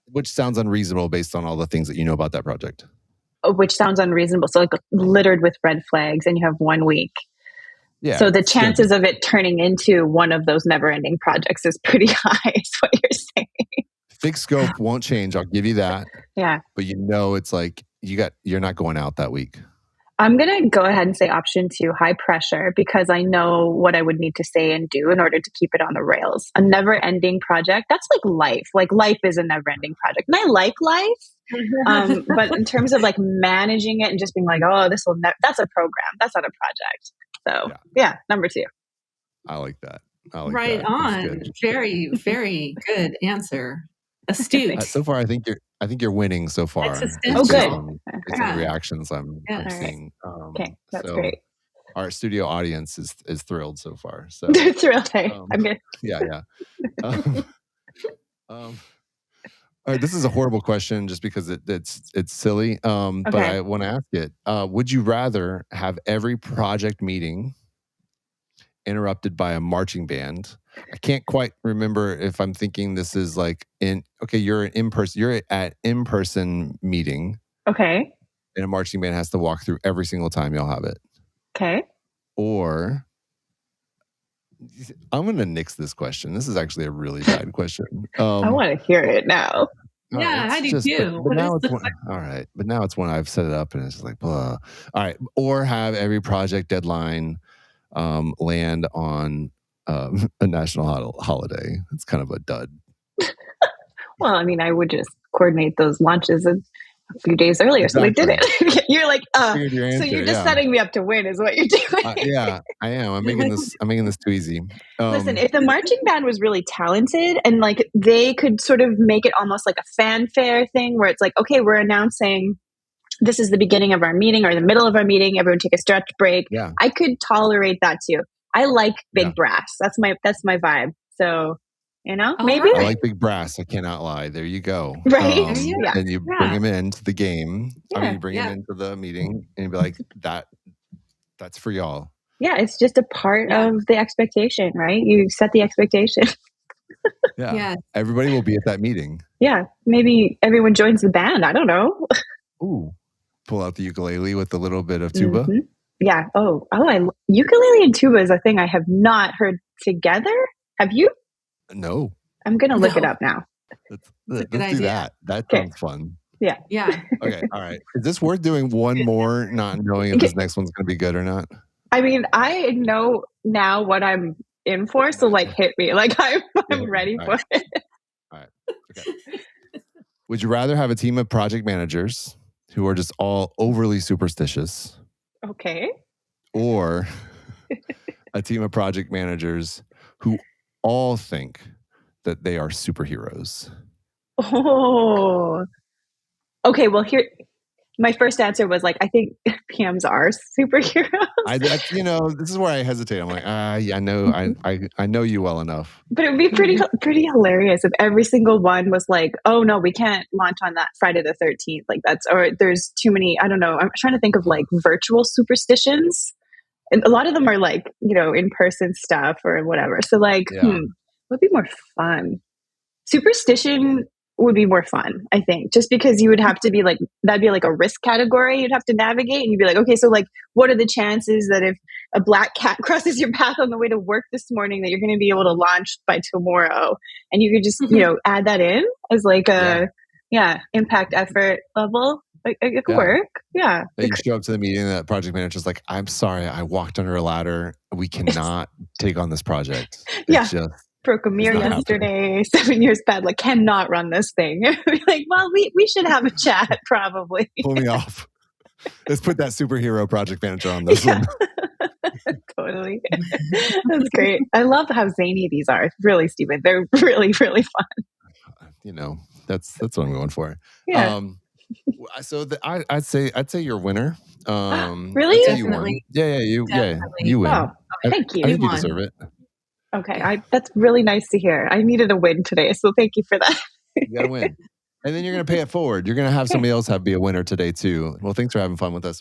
Which sounds unreasonable based on all the things that you know about that project. Which sounds unreasonable. So like littered with red flags, and you have 1 week. Yeah. So the chances of it turning into one of those never-ending projects is pretty high, is what you're saying. Fixed scope won't change. I'll give you that. Yeah. But it's like you're not going out that week. I'm going to go ahead and say option 2, high pressure, because I know what I would need to say and do in order to keep it on the rails. A never-ending project, that's like life. Like life is a never-ending project. And I like life. But in terms of like managing it and just being like, oh, that's a program. That's not a project. So yeah, number 2. I like that. Right on. Very, very good answer. Astute. So far, I think you're winning so far. Good. Based on the reactions I'm seeing. Okay, that's great. Our studio audience is thrilled so far. So they're thrilled. I'm good. Yeah. All right, this is a horrible question just because it's silly. But I want to ask it. Would you rather have every project meeting interrupted by a marching band? I can't quite remember if I'm thinking this is like you're at in-person meeting. Okay. And a marching band has to walk through every single time y'all have it. Okay. Or I'm going to nix this question. This is actually a really bad question. I want to hear it now. Yeah, I do too. But now it's one, all right. But now it's one I've set it up and it's like, blah. All right. Or have every project deadline land on a national holiday. It's kind of a dud. Well, I mean, I would just coordinate those launches a few days earlier, so they did it. You're like, so you're just setting me up to win, is what you're doing. Yeah, I am. I'm making this too easy. Listen, if the marching band was really talented and like they could sort of make it almost like a fanfare thing, where it's like, okay, we're announcing this is the beginning of our meeting or the middle of our meeting. Everyone take a stretch break. Yeah. I could tolerate that too. I like big brass. That's my vibe. So, maybe I like big brass. I cannot lie. There you go. Right. And you bring them into the game. You bring them into the meeting and you be like, that's for y'all. Yeah. It's just a part of the expectation, right? You set the expectation. Yeah. Everybody will be at that meeting. Yeah. Maybe everyone joins the band. I don't know. Ooh. Pull out the ukulele with a little bit of tuba. Mm-hmm. Yeah. Ukulele and tuba is a thing I have not heard together. Have you? No. I'm going to look it up now. Let's do that. That sounds fun. Yeah. Yeah. Okay. All right. Is this worth doing one more, not knowing if this next one's going to be good or not? I mean, I know now what I'm in for, so like hit me. Like I'm ready for it. All right. Okay. Would you rather have a team of project managers who are just all overly superstitious? Okay. Or a team of project managers who all think that they are superheroes? Oh. Okay, well My first answer was like, I think PMs are superheroes. This is where I hesitate. I'm like, yeah, I know you well enough. But it would be pretty hilarious if every single one was like, oh no, we can't launch on that Friday the 13th. Like or there's too many, I don't know. I'm trying to think of like virtual superstitions. And a lot of them are like, in-person stuff or whatever. So like, would be more fun? Superstition would be more fun, I think, just because you would have to be like, that'd be like a risk category you'd have to navigate. And you'd be like, okay, so like, what are the chances that if a black cat crosses your path on the way to work this morning that you're going to be able to launch by tomorrow? And you could just, add that in as like a, impact effort level. Like, it could work. Yeah. You show up to the meeting and that project manager's like, I'm sorry, I walked under a ladder. We cannot take on this project. It's just broke a mirror yesterday, 7 years bad, like cannot run this thing. Like, well, we should have a chat probably. Pull me off. Let's put that superhero project manager on this one. Totally. That's great. I love how zany these are. It's really stupid. They're really, really fun. That's what I'm going for. Yeah. So I'd say you're a winner. Really? Definitely. You win. Oh, thank you. I think you deserve it. Okay, that's really nice to hear. I needed a win today, so thank you for that. You got to win. And then you're going to pay it forward. You're going to have somebody else be a winner today too. Well, thanks for having fun with us.